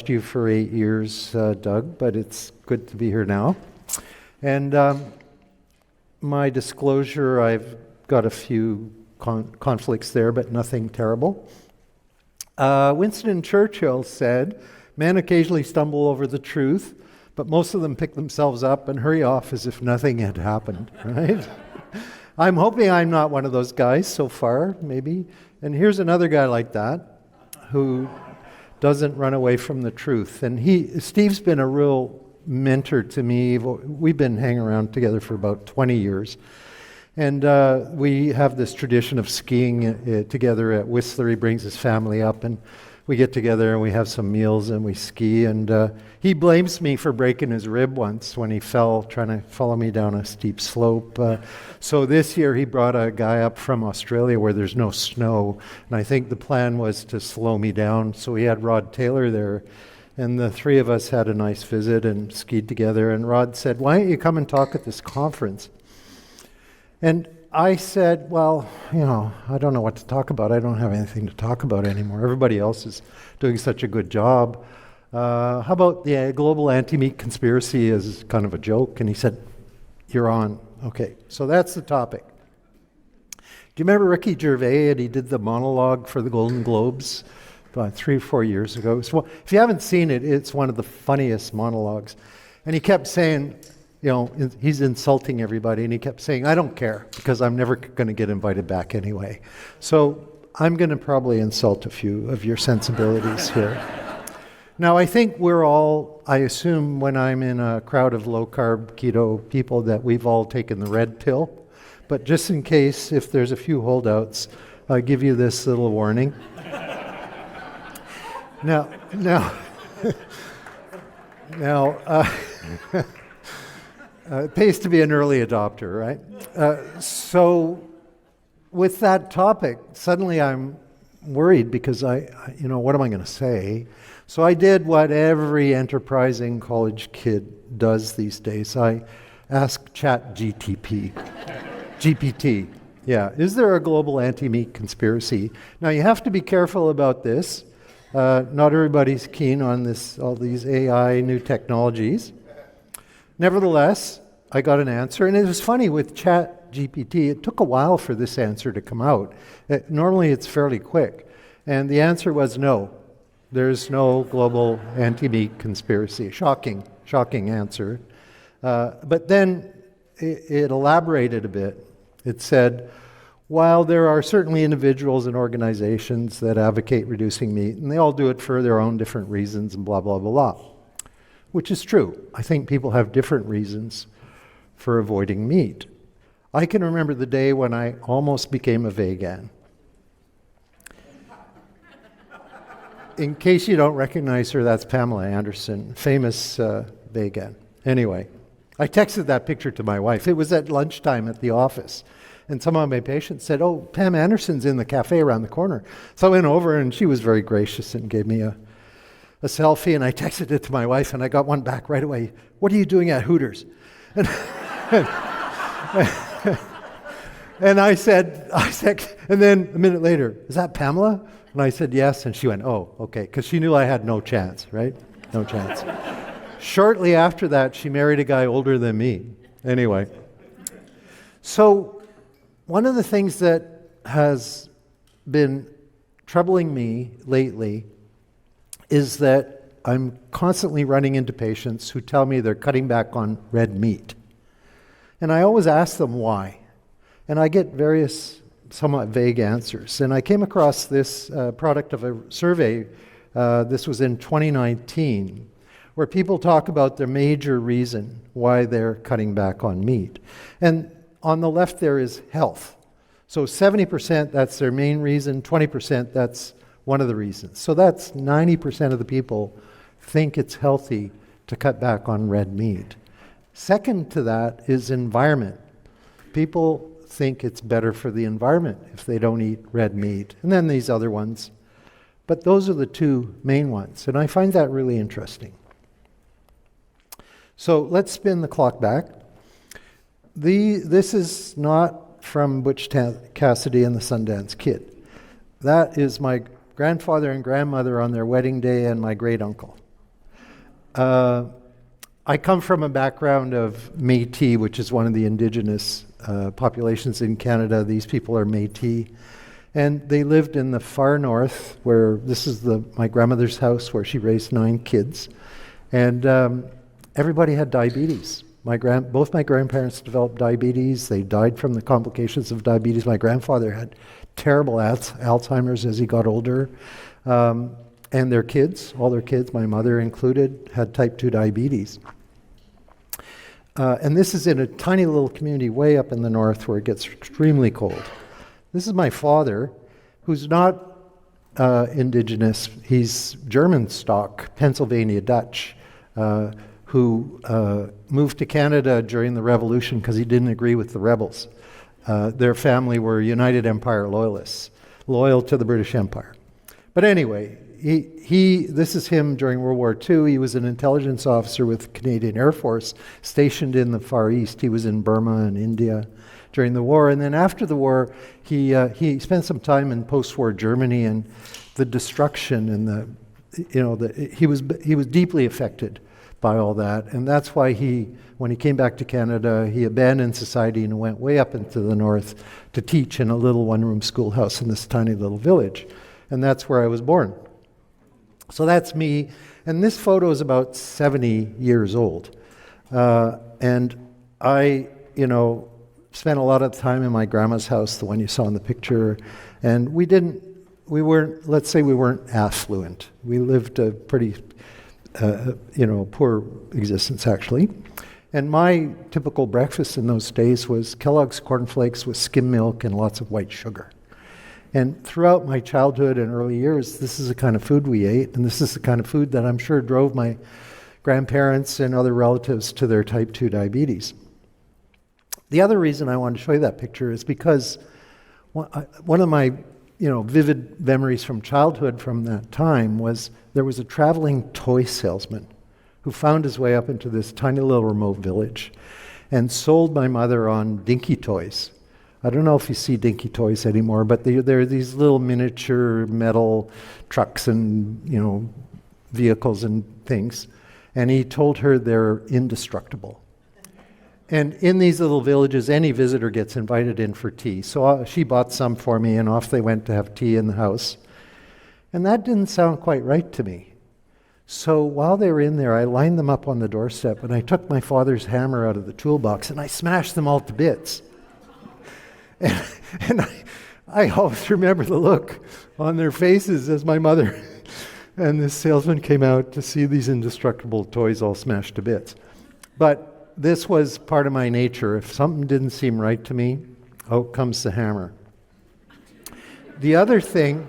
you for 8 years, Doug, but it's good to be here now. And my disclosure, I've got a few conflicts there, but nothing terrible. Winston Churchill said, "Men occasionally stumble over the truth, but most of them pick themselves up and hurry off as if nothing had happened," right? I'm hoping I'm not one of those guys so far, maybe. And here's another guy like that who doesn't run away from the truth. And Steve's been a real mentor to me. We've been hanging around together for about 20 years. And we have this tradition of skiing together at Whistler. He brings his family up and we get together and we have some meals and we ski. And he blames me for breaking his rib once when he fell trying to follow me down a steep slope. So this year he brought a guy up from Australia where there's no snow. And I think the plan was to slow me down. So he had Rod Taylor there. And the three of us had a nice visit and skied together. And Rod said, "Why don't you come and talk at this conference?" And I said, "Well, I don't know what to talk about. I don't have anything to talk about anymore. Everybody else is doing such a good job. How about the global anti-meat conspiracy as kind of a joke?" And he said, "You're on." Okay, so that's the topic. Do you remember Ricky Gervais? And he did the monologue for the Golden Globes about 3 or 4 years ago. So if you haven't seen it, it's one of the funniest monologues. And he kept saying, he's insulting everybody, and he kept saying, "I don't care, because I'm never going to get invited back anyway." So I'm going to probably insult a few of your sensibilities here. Now, I think I assume when I'm in a crowd of low-carb keto people that we've all taken the red pill. But just in case, if there's a few holdouts, I'll give you this little warning. Now, it pays to be an early adopter, right? So with that topic, suddenly I'm worried because what am I going to say? So I did what every enterprising college kid does these days. I asked GPT. Yeah, is there a global anti-meat conspiracy? Now you have to be careful about this. Not everybody's keen on all these AI new technologies. Nevertheless, I got an answer, and it was funny with ChatGPT. It took a while for this answer to come out. Normally, it's fairly quick, and the answer was no. There's no global anti-meat conspiracy. Shocking answer. But then it elaborated a bit. It said, while there are certainly individuals and organizations that advocate reducing meat, and they all do it for their own different reasons and blah, blah, blah, blah, which is true. I think people have different reasons for avoiding meat. I can remember the day when I almost became a vegan. In case you don't recognize her, that's Pamela Anderson, famous vegan. Anyway, I texted that picture to my wife. It was at lunchtime at the office. And some of my patients said, "Oh, Pam Anderson's in the cafe around the corner." So I went over and she was very gracious and gave me a selfie, and I texted it to my wife and I got one back right away. "What are you doing at Hooters?" And, and I said, and then a minute later, "Is that Pamela?" And I said, "Yes." And she went, "Oh, okay," because she knew I had no chance, right? No chance. Shortly after that, she married a guy older than me. Anyway. So one of the things that has been troubling me lately is that I'm constantly running into patients who tell me they're cutting back on red meat. And I always ask them why. And I get various somewhat vague answers. And I came across this product of a survey, this was in 2019, where people talk about their major reason why they're cutting back on meat. And on the left there is health. So 70%, that's their main reason. 20%, that's one of the reasons. So that's 90% of the people think it's healthy to cut back on red meat. Second to that is environment. People think it's better for the environment if they don't eat red meat. And then these other ones. But those are the two main ones. And I find that really interesting. So let's spin the clock back. This is not from Butch Cassidy and the Sundance Kid. That is my grandfather and grandmother on their wedding day and my great uncle. I come from a background of Métis, which is one of the indigenous populations in Canada. These people are Métis. And they lived in the far north, where this is my grandmother's house, where she raised 9 kids. And everybody had diabetes. Both my grandparents developed diabetes. They died from the complications of diabetes. My grandfather had terrible Alzheimer's as he got older. And their kids, all their kids, my mother included, had type 2 diabetes. And this is in a tiny little community way up in the north where it gets extremely cold. This is my father, who's not indigenous. He's German stock, Pennsylvania Dutch, who moved to Canada during the Revolution because he didn't agree with the rebels. Their family were United Empire loyalists, loyal to the British Empire. But anyway, this is him during World War II. He was an intelligence officer with the Canadian Air Force stationed in the Far East. He was in Burma and India during the war. And then after the war, he spent some time in post-war Germany, and the destruction and he was deeply affected by all that. And that's why when he came back to Canada, he abandoned society and went way up into the north to teach in a little one-room schoolhouse in this tiny little village. And that's where I was born. So that's me. And this photo is about 70 years old. And I, spent a lot of time in my grandma's house, the one you saw in the picture. And we weren't affluent. We lived a pretty, poor existence, actually. And my typical breakfast in those days was Kellogg's cornflakes with skim milk and lots of white sugar. And throughout my childhood and early years, this is the kind of food we ate, and this is the kind of food that I'm sure drove my grandparents and other relatives to their type 2 diabetes. The other reason I wanted to show you that picture is because one of my vivid memories from childhood from that time was there was a traveling toy salesman who found his way up into this tiny little remote village and sold my mother on dinky toys. I don't know if you see dinky toys anymore, but they're these little miniature metal trucks and vehicles and things. And he told her they're indestructible. And in these little villages, any visitor gets invited in for tea. So she bought some for me, and off they went to have tea in the house. And that didn't sound quite right to me. So while they were in there, I lined them up on the doorstep, and I took my father's hammer out of the toolbox, and I smashed them all to bits. And I always remember the look on their faces as my mother and this salesman came out to see these indestructible toys all smashed to bits. But this was part of my nature. If something didn't seem right to me, out comes the hammer. The other thing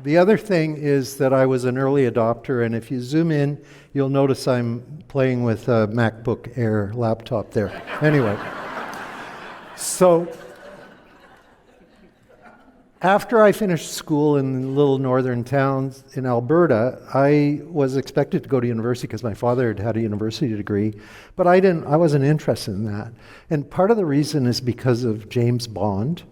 is that I was an early adopter, and if you zoom in, you'll notice I'm playing with a MacBook Air laptop there. Anyway, so after I finished school in little northern towns in Alberta, I was expected to go to university because my father had a university degree, but I wasn't interested in that. And part of the reason is because of James Bond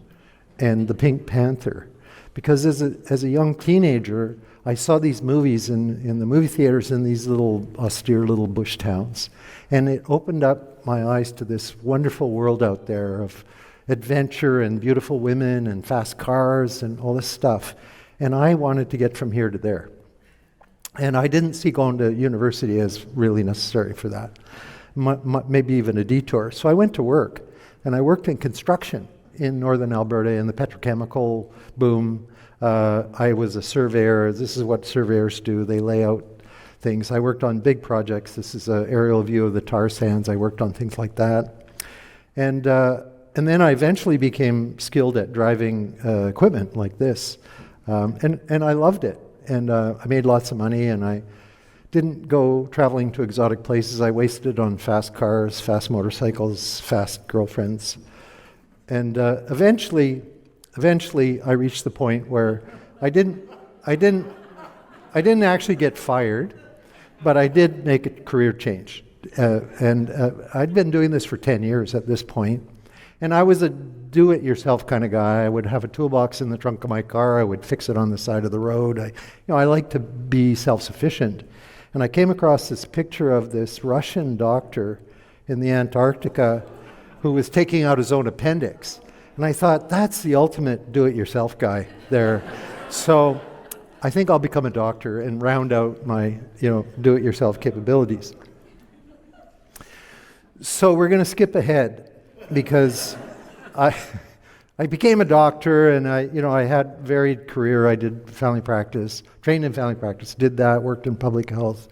and the Pink Panther. Because as a young teenager, I saw these movies in the movie theaters in these little austere little bush towns. And it opened up my eyes to this wonderful world out there of adventure and beautiful women and fast cars and all this stuff. And I wanted to get from here to there. And I didn't see going to university as really necessary for that, maybe even a detour. So I went to work, and I worked in construction in northern Alberta in the petrochemical boom. I was a surveyor. This is what surveyors do. They lay out things. I worked on big projects. This is an aerial view of the tar sands. I worked on things like that. And then I eventually became skilled at driving equipment like this. And I loved it. And I made lots of money, and I didn't go traveling to exotic places. I wasted it on fast cars, fast motorcycles, fast girlfriends. And eventually I reached the point where I didn't actually get fired, but I did make a career change. I'd been doing this for 10 years at this point. And I was a do-it-yourself kind of guy. I would have a toolbox in the trunk of my car. I would fix it on the side of the road. I like to be self-sufficient. And I came across this picture of this Russian doctor in the Antarctica who was taking out his own appendix. And I thought, that's the ultimate do-it-yourself guy there. So I think I'll become a doctor and round out my, do-it-yourself capabilities. So we're going to skip ahead because I became a doctor, and I had varied career. I did family practice, trained in family practice, did that, worked in public health,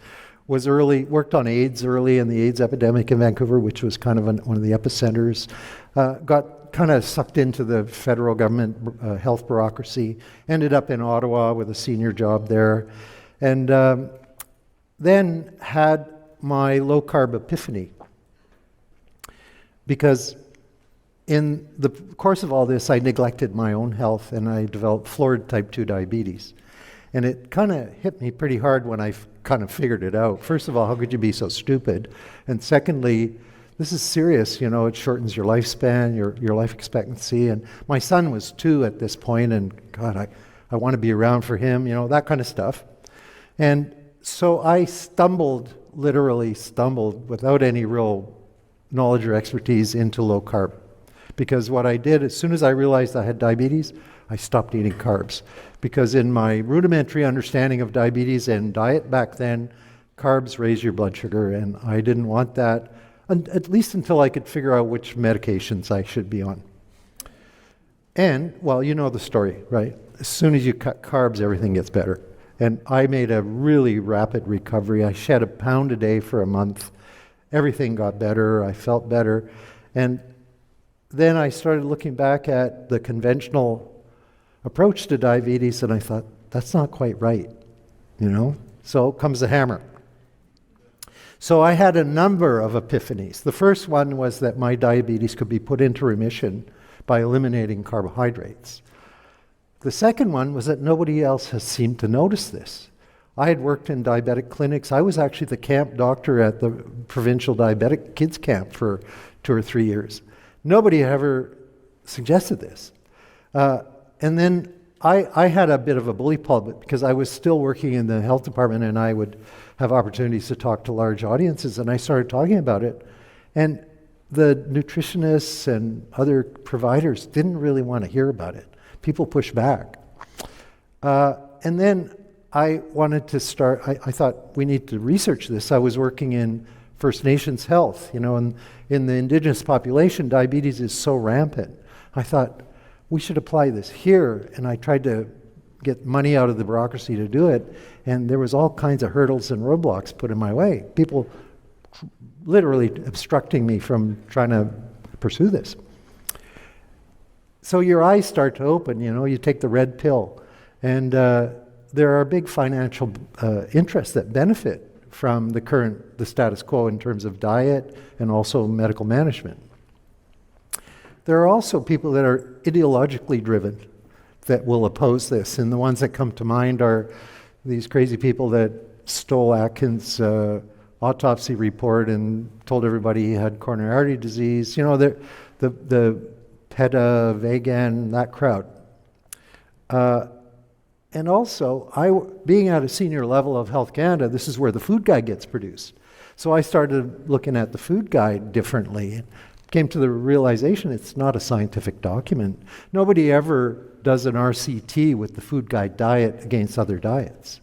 worked on AIDS early in the AIDS epidemic in Vancouver, which was kind of one of the epicenters. Got kind of sucked into the federal government health bureaucracy, ended up in Ottawa with a senior job there, and then had my low-carb epiphany. Because in the course of all this, I neglected my own health, and I developed florid type 2 diabetes. And it kind of hit me pretty hard when I kind of figured it out. First of all, how could you be so stupid? And secondly, this is serious, it shortens your lifespan, your life expectancy. And my son was 2 at this point, and God, I want to be around for him, that kind of stuff. And so I literally stumbled, without any real knowledge or expertise, into low carb. Because what I did, as soon as I realized I had diabetes, I stopped eating carbs. Because in my rudimentary understanding of diabetes and diet back then, carbs raise your blood sugar, and I didn't want that, at least until I could figure out which medications I should be on. And, well, you know the story, right? As soon as you cut carbs, everything gets better. And I made a really rapid recovery. I shed 1 pound a day for a month. Everything got better. I felt better. And then I started looking back at the conventional approach to diabetes, and I thought, that's not quite right, So comes the hammer. So I had a number of epiphanies. The first one was that my diabetes could be put into remission by eliminating carbohydrates. The second one was that nobody else has seemed to notice this. I had worked in diabetic clinics. I was actually the camp doctor at the provincial diabetic kids camp for 2 or 3 years. Nobody had ever suggested this. And then I had a bit of a bully pulpit because I was still working in the health department, and I would have opportunities to talk to large audiences, and I started talking about it. And the nutritionists and other providers didn't really want to hear about it. People pushed back. And then I wanted to start, I thought we need to research this. I was working in First Nations health, and in the indigenous population, diabetes is so rampant. I thought, we should apply this here, and I tried to get money out of the bureaucracy to do it, and there was all kinds of hurdles and roadblocks put in my way. People literally obstructing me from trying to pursue this. So your eyes start to open, you take the red pill, and there are big financial interests that benefit from the status quo in terms of diet and also medical management. There are also people that are ideologically driven that will oppose this, and the ones that come to mind are these crazy people that stole Atkins' autopsy report and told everybody he had coronary artery disease. The PETA, vegan, that crowd. And also, being at a senior level of Health Canada, this is where the food guide gets produced. So I started looking at the food guide differently. Came to the realization it's not a scientific document. Nobody ever does an RCT with the food guide diet against other diets.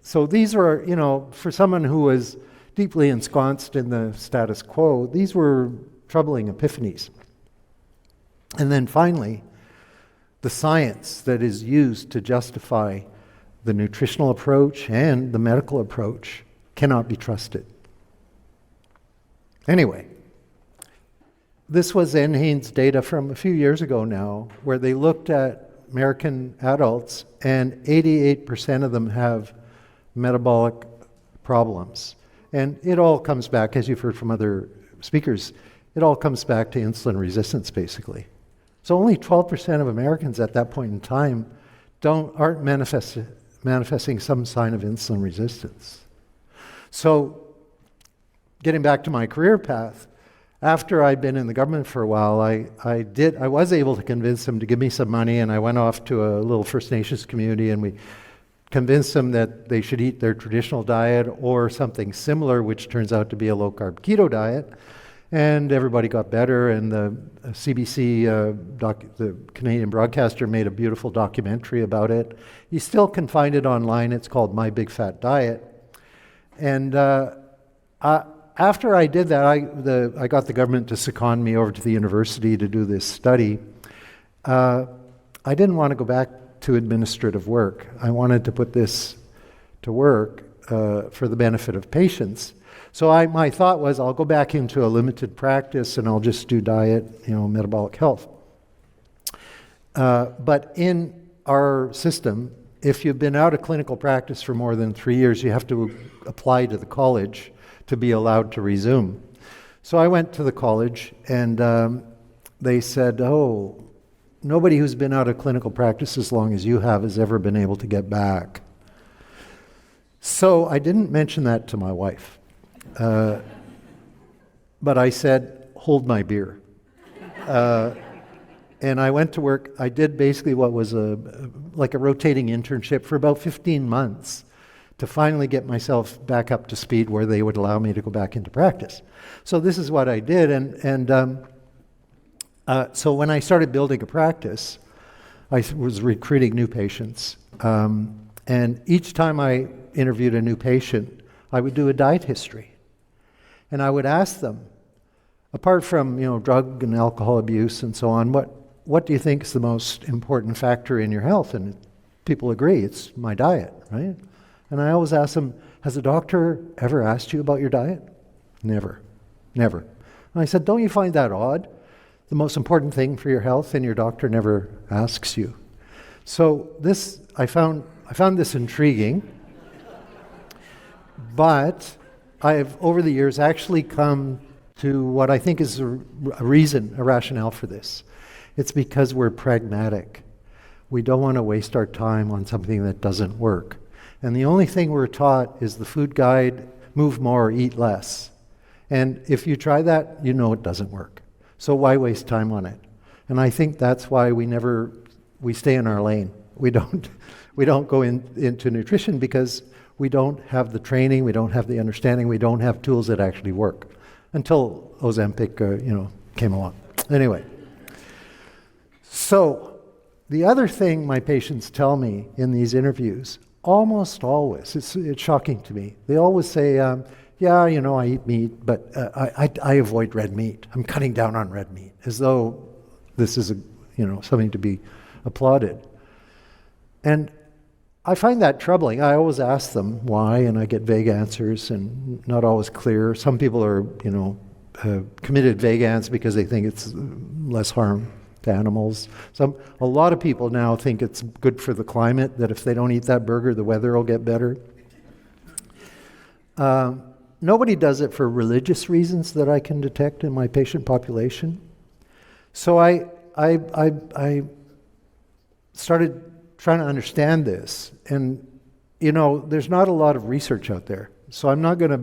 So these are, for someone who was deeply ensconced in the status quo, these were troubling epiphanies. And then finally, the science that is used to justify the nutritional approach and the medical approach cannot be trusted. Anyway, this was NHANES data from a few years ago now, where they looked at American adults, and 88% of them have metabolic problems. And it all comes back, as you've heard from other speakers, it all comes back to insulin resistance, basically. So only 12% of Americans at that point in time aren't manifesting some sign of insulin resistance. So getting back to my career path, after I'd been in the government for a while, I was able to convince them to give me some money, and I went off to a little First Nations community, and we convinced them that they should eat their traditional diet or something similar, which turns out to be a low-carb keto diet. And everybody got better, and the CBC, the Canadian broadcaster, made a beautiful documentary about it. You still can find it online. It's called My Big Fat Diet. And after I did that, I got the government to second me over to the university to do this study. I didn't want to go back to administrative work. I wanted to put this to work for the benefit of patients. So my thought was, I'll go back into a limited practice and I'll just do diet, metabolic health. But in our system, if you've been out of clinical practice for more than 3 years, you have to apply to the college to be allowed to resume. So I went to the college, and they said, oh, nobody who's been out of clinical practice as long as you have has ever been able to get back. So I didn't mention that to my wife. But I said, hold my beer. And I went to work. I did basically what was like a rotating internship for about 15 months to finally get myself back up to speed where they would allow me to go back into practice. So this is what I did. So when I started building a practice, I was recruiting new patients. And each time I interviewed a new patient, I would do a diet history. And I would ask them, apart from drug and alcohol abuse and so on, what do you think is the most important factor in your health? And people agree, it's my diet, right? And I always ask them, has a doctor ever asked you about your diet? Never. And I said, don't you find that odd? The most important thing for your health, and your doctor never asks you. So I found this intriguing, but I've, over the years, actually come to what I think is a rationale for this. It's because we're pragmatic. We don't want to waste our time on something that doesn't work. And the only thing we're taught is the food guide, move more, eat less. And if you try that, it doesn't work. So why waste time on it? And I think that's why we stay in our lane. We don't go into nutrition because we don't have the training, we don't have the understanding, we don't have tools that actually work. Until Ozempic, came along. Anyway. So the other thing my patients tell me in these interviews, almost always, it's shocking to me. They always say, I eat meat, but I avoid red meat. I'm cutting down on red meat, as though this is something to be applauded. And I find that troubling. I always ask them why, and I get vague answers and not always clear. Some people are, committed vegans because they think it's less harm to animals. A lot of people now think it's good for the climate, that if they don't eat that burger, the weather will get better. Nobody does it for religious reasons that I can detect in my patient population. So I started trying to understand this. And, there's not a lot of research out there. So I'm not going to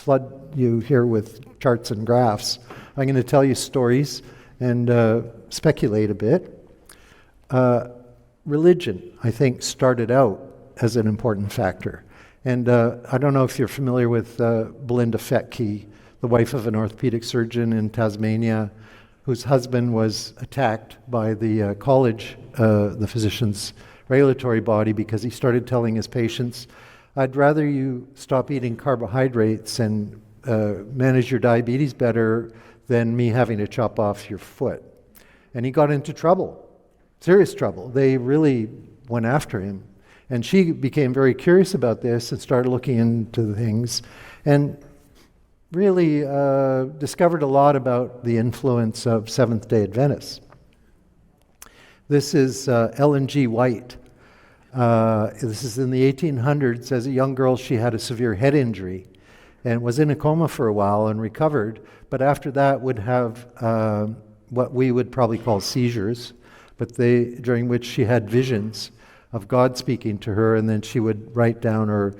flood you here with charts and graphs. I'm going to tell you stories and speculate a bit. Religion, I think, started out as an important factor. And I don't know if you're familiar with Belinda Fettke, the wife of an orthopedic surgeon in Tasmania, whose husband was attacked by the college, the physicians' regulatory body, because he started telling his patients, I'd rather you stop eating carbohydrates and manage your diabetes better than me having to chop off your foot. And he got into trouble, serious trouble. They really went after him. And she became very curious about this and started looking into the things and really discovered a lot about the influence of Seventh-day Adventists. This is Ellen G. White. This is in the 1800s. As a young girl, she had a severe head injury and was in a coma for a while and recovered, but after that would have what we would probably call seizures, but during which she had visions of God speaking to her, and then she would write down or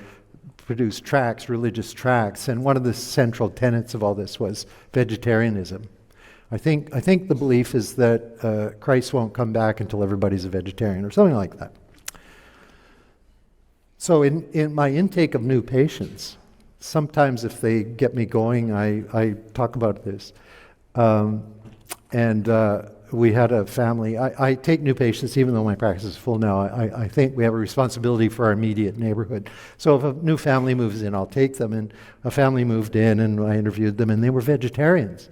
produce tracts, religious tracts, and one of the central tenets of all this was vegetarianism. I think the belief is that Christ won't come back until everybody's a vegetarian or something like that. So in my intake of new patients, sometimes if they get me going, I talk about this. We had a family. I take new patients even though my practice is full now. I think we have a responsibility for our immediate neighborhood. So if a new family moves in, I'll take them. And a family moved in and I interviewed them and they were vegetarians.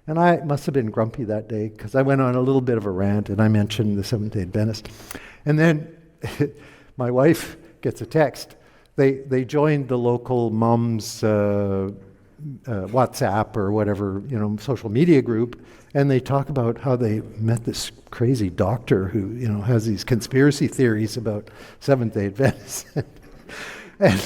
And I must have been grumpy that day because I went on a little bit of a rant and I mentioned the Seventh-day Adventist. And then my wife gets a text. They joined the local mom's WhatsApp or whatever, social media group, and they talk about how they met this crazy doctor who, has these conspiracy theories about Seventh-day Adventists. And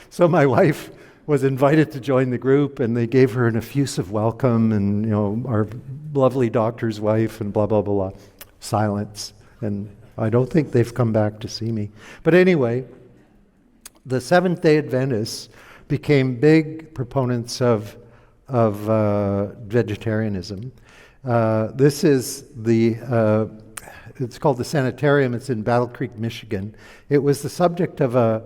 so my wife was invited to join the group, and they gave her an effusive welcome, and, our lovely doctor's wife, and blah, blah, blah, blah. Silence. And I don't think they've come back to see me. But anyway, the Seventh-day Adventists became big proponents of vegetarianism. This is it's called the Sanitarium. It's in Battle Creek, Michigan. It was the subject of a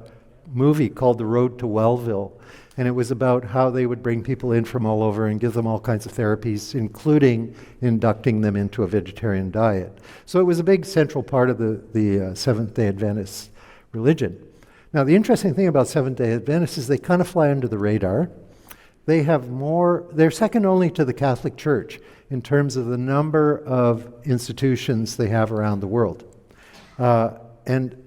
movie called The Road to Wellville, and it was about how they would bring people in from all over and give them all kinds of therapies, including inducting them into a vegetarian diet. So it was a big central part of the Seventh-day Adventist religion. Now, the interesting thing about Seventh-day Adventists is they kind of fly under the radar. They're second only to the Catholic Church in terms of the number of institutions they have around the world. And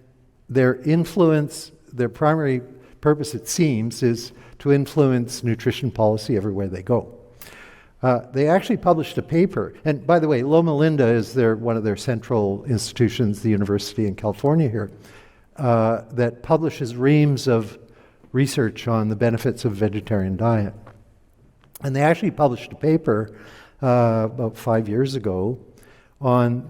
their primary purpose, it seems, is to influence nutrition policy everywhere they go. They actually published a paper, and by the way, Loma Linda is one of their central institutions, the university in California here, that publishes reams of research on the benefits of vegetarian diet. And they actually published a paper about 5 years ago on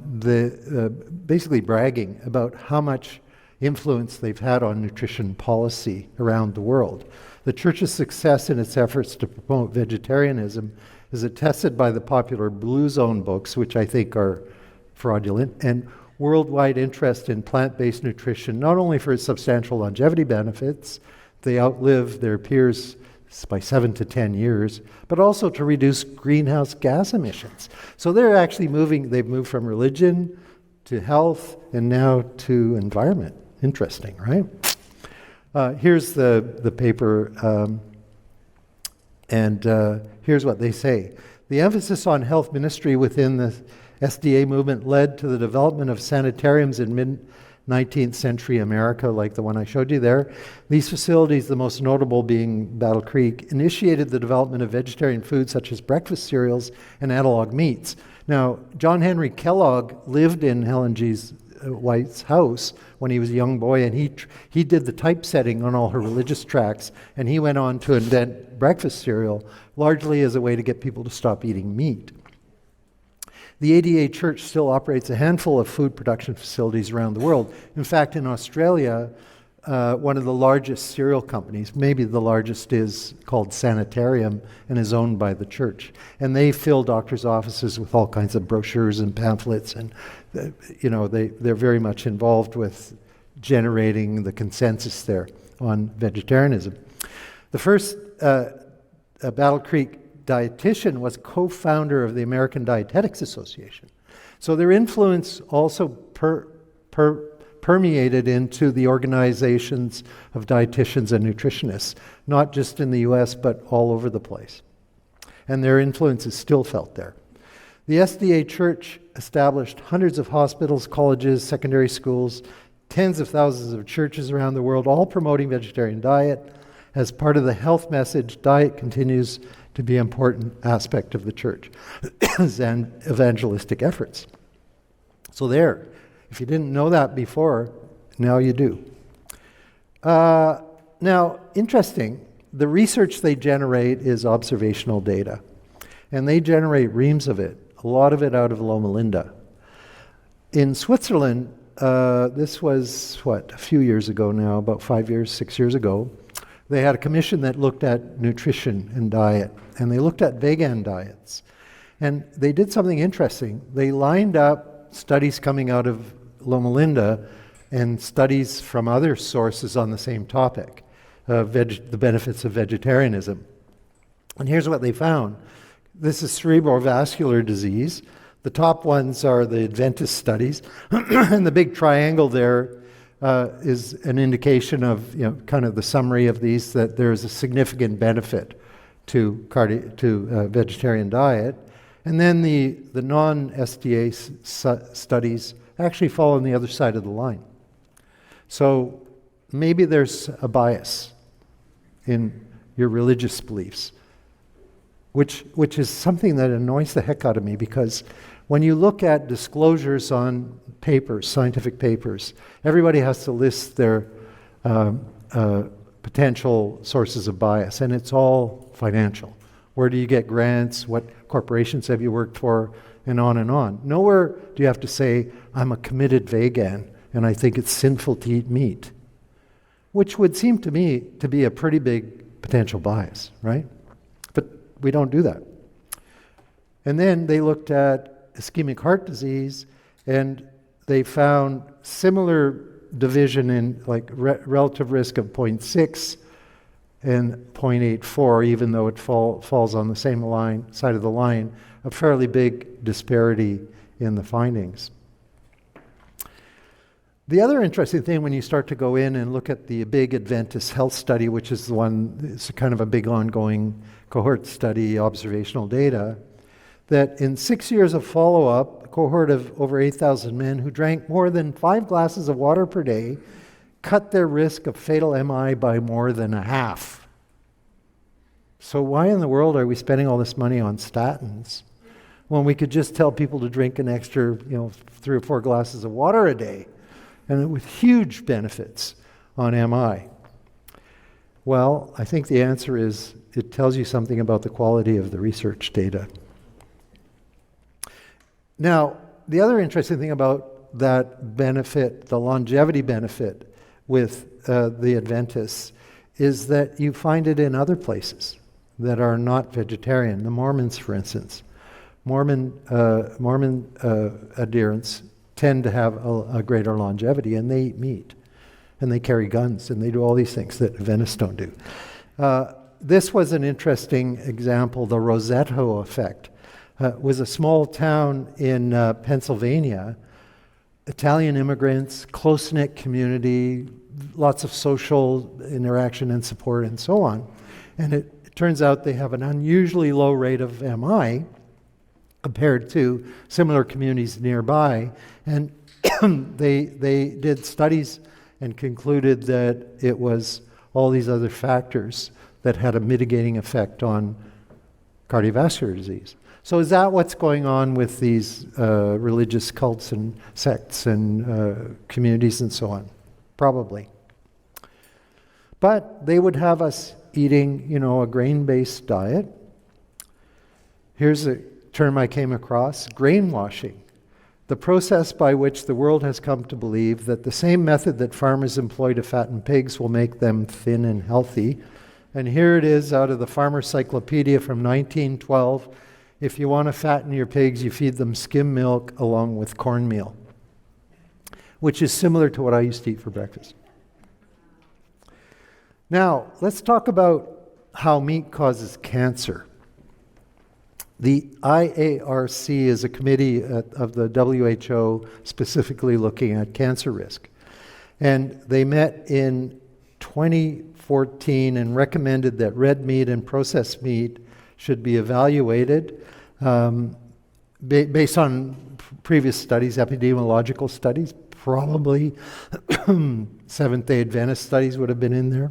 basically bragging about how much influence they've had on nutrition policy around the world. The Church's success in its efforts to promote vegetarianism is attested by the popular Blue Zone books, which I think are fraudulent, and worldwide interest in plant-based nutrition, not only for its substantial longevity benefits, they outlive their peers by 7 to 10 years, but also to reduce greenhouse gas emissions. So they've moved from religion to health and now to environment. Interesting, right? Here's the paper, and here's what they say. The emphasis on health ministry within the SDA movement led to the development of sanitariums in mid-19th century America, like the one I showed you there. These facilities, the most notable being Battle Creek, initiated the development of vegetarian foods such as breakfast cereals and analog meats. Now, John Henry Kellogg lived in Helen G. White's house when he was a young boy, and he did the typesetting on all her religious tracts, and he went on to invent breakfast cereal, largely as a way to get people to stop eating meat. The ADA Church still operates a handful of food production facilities around the world. In fact, in Australia, one of the largest cereal companies, maybe the largest, is called Sanitarium and is owned by the church. And they fill doctors' offices with all kinds of brochures and pamphlets, and they're very much involved with generating the consensus there on vegetarianism. The first Battle Creek dietitian was co-founder of the American Dietetics Association. So their influence also permeated into the organizations of dietitians and nutritionists, not just in the US, but all over the place. And their influence is still felt there. The SDA Church established hundreds of hospitals, colleges, secondary schools, tens of thousands of churches around the world, all promoting vegetarian diet. As part of the health message, diet continues to be an important aspect of the church and evangelistic efforts. So there, if you didn't know that before, now you do. Now, interesting, the research they generate is observational data, and they generate reams of it, a lot of it out of Loma Linda. In Switzerland, this was, a few years ago now, about 6 years ago, they had a commission that looked at nutrition and diet, and they looked at vegan diets. And they did something interesting. They lined up studies coming out of Loma Linda and studies from other sources on the same topic, the benefits of vegetarianism. And here's what they found. This is cerebrovascular disease. The top ones are the Adventist studies, and the big triangle there is an indication of, kind of the summary of these, that there's a significant benefit to vegetarian diet. And then the non-SDA studies actually fall on the other side of the line. So maybe there's a bias in your religious beliefs, which is something that annoys the heck out of me, because when you look at disclosures on papers, scientific papers, everybody has to list their potential sources of bias, and it's all financial. Where do you get grants? What corporations have you worked for? And on and on. Nowhere do you have to say, I'm a committed vegan and I think it's sinful to eat meat, which would seem to me to be a pretty big potential bias, right? But we don't do that. And then they looked at ischemic heart disease, and they found similar division in relative risk of 0.6 and 0.84, even though it falls on the same side of the line, a fairly big disparity in the findings. The other interesting thing, when you start to go in and look at the big Adventist health study, which is the one, it's kind of a big ongoing cohort study, observational data, that in 6 years of follow-up, a cohort of over 8,000 men who drank more than 5 glasses of water per day cut their risk of fatal MI by more than a half. So why in the world are we spending all this money on statins when we could just tell people to drink an extra, 3 or 4 glasses of water a day, and with huge benefits on MI? Well, I think the answer is it tells you something about the quality of the research data. Now, the other interesting thing about that benefit, the longevity benefit with the Adventists, is that you find it in other places that are not vegetarian. The Mormons, for instance. Mormon adherents tend to have a greater longevity, and they eat meat, and they carry guns, and they do all these things that Adventists don't do. This was an interesting example, the Rosetto effect. Was a small town in Pennsylvania, Italian immigrants, close-knit community, lots of social interaction and support and so on. And it turns out they have an unusually low rate of MI compared to similar communities nearby. And they did studies and concluded that it was all these other factors that had a mitigating effect on cardiovascular disease. So is that what's going on with these religious cults and sects and communities and so on? Probably. But they would have us eating, a grain-based diet. Here's a term I came across, grain-washing. The process by which the world has come to believe that the same method that farmers employ to fatten pigs will make them thin and healthy. And here it is out of the Farmer's Cyclopedia from 1912. If you want to fatten your pigs, you feed them skim milk along with cornmeal, which is similar to what I used to eat for breakfast. Now, let's talk about how meat causes cancer. The IARC is a committee of the WHO specifically looking at cancer risk. And they met in 2014 and recommended that red meat and processed meat should be evaluated based on previous studies, epidemiological studies. Probably Seventh-day Adventist studies would have been in there.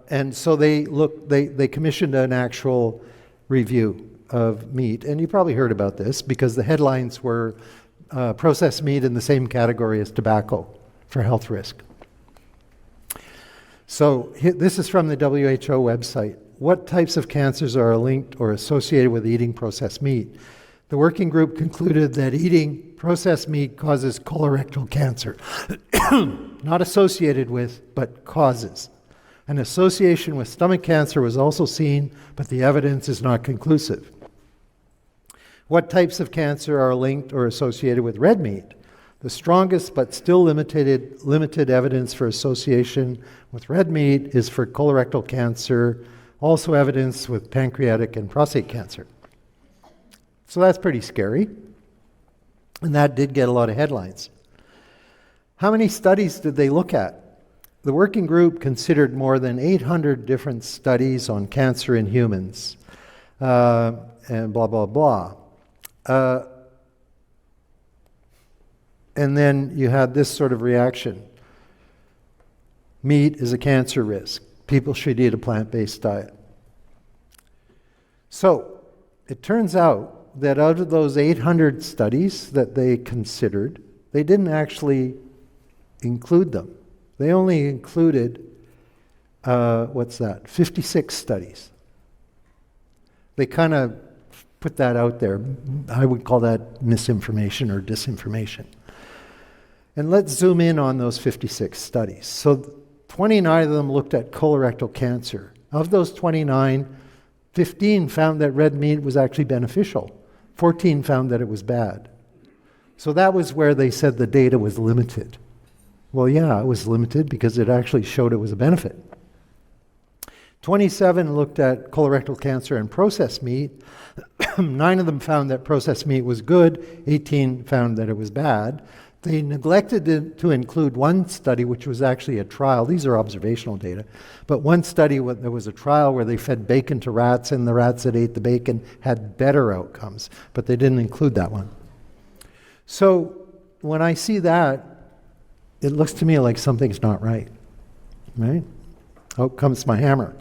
And so they commissioned an actual review of meat. And you probably heard about this because the headlines were processed meat in the same category as tobacco for health risk. So this is from the WHO website. What types of cancers are linked or associated with eating processed meat? The working group concluded that eating processed meat causes colorectal cancer. Not associated with, but causes. An association with stomach cancer was also seen, but the evidence is not conclusive. What types of cancer are linked or associated with red meat? The strongest but still limited evidence for association with red meat is for colorectal cancer, also evidence with pancreatic and prostate cancer. So that's pretty scary. And that did get a lot of headlines. How many studies did they look at? The working group considered more than 800 different studies on cancer in humans, and blah, blah, blah. And then you had this sort of reaction. Meat is a cancer risk. People should eat a plant-based diet. So it turns out that out of those 800 studies that they considered, they didn't actually include them. They only included, 56 studies. They kind of put that out there. I would call that misinformation or disinformation. And let's zoom in on those 56 studies. So 29 of them looked at colorectal cancer. Of those 29, 15 found that red meat was actually beneficial. 14 found that it was bad. So that was where they said the data was limited. Well, yeah, it was limited because it actually showed it was a benefit. 27 looked at colorectal cancer and processed meat. 9 of them found that processed meat was good. 18 found that it was bad. They neglected to include one study, which was actually a trial. These are observational data. But one study, there was a trial where they fed bacon to rats, and the rats that ate the bacon had better outcomes. But they didn't include that one. So when I see that, it looks to me like something's not right. Right? Out comes my hammer.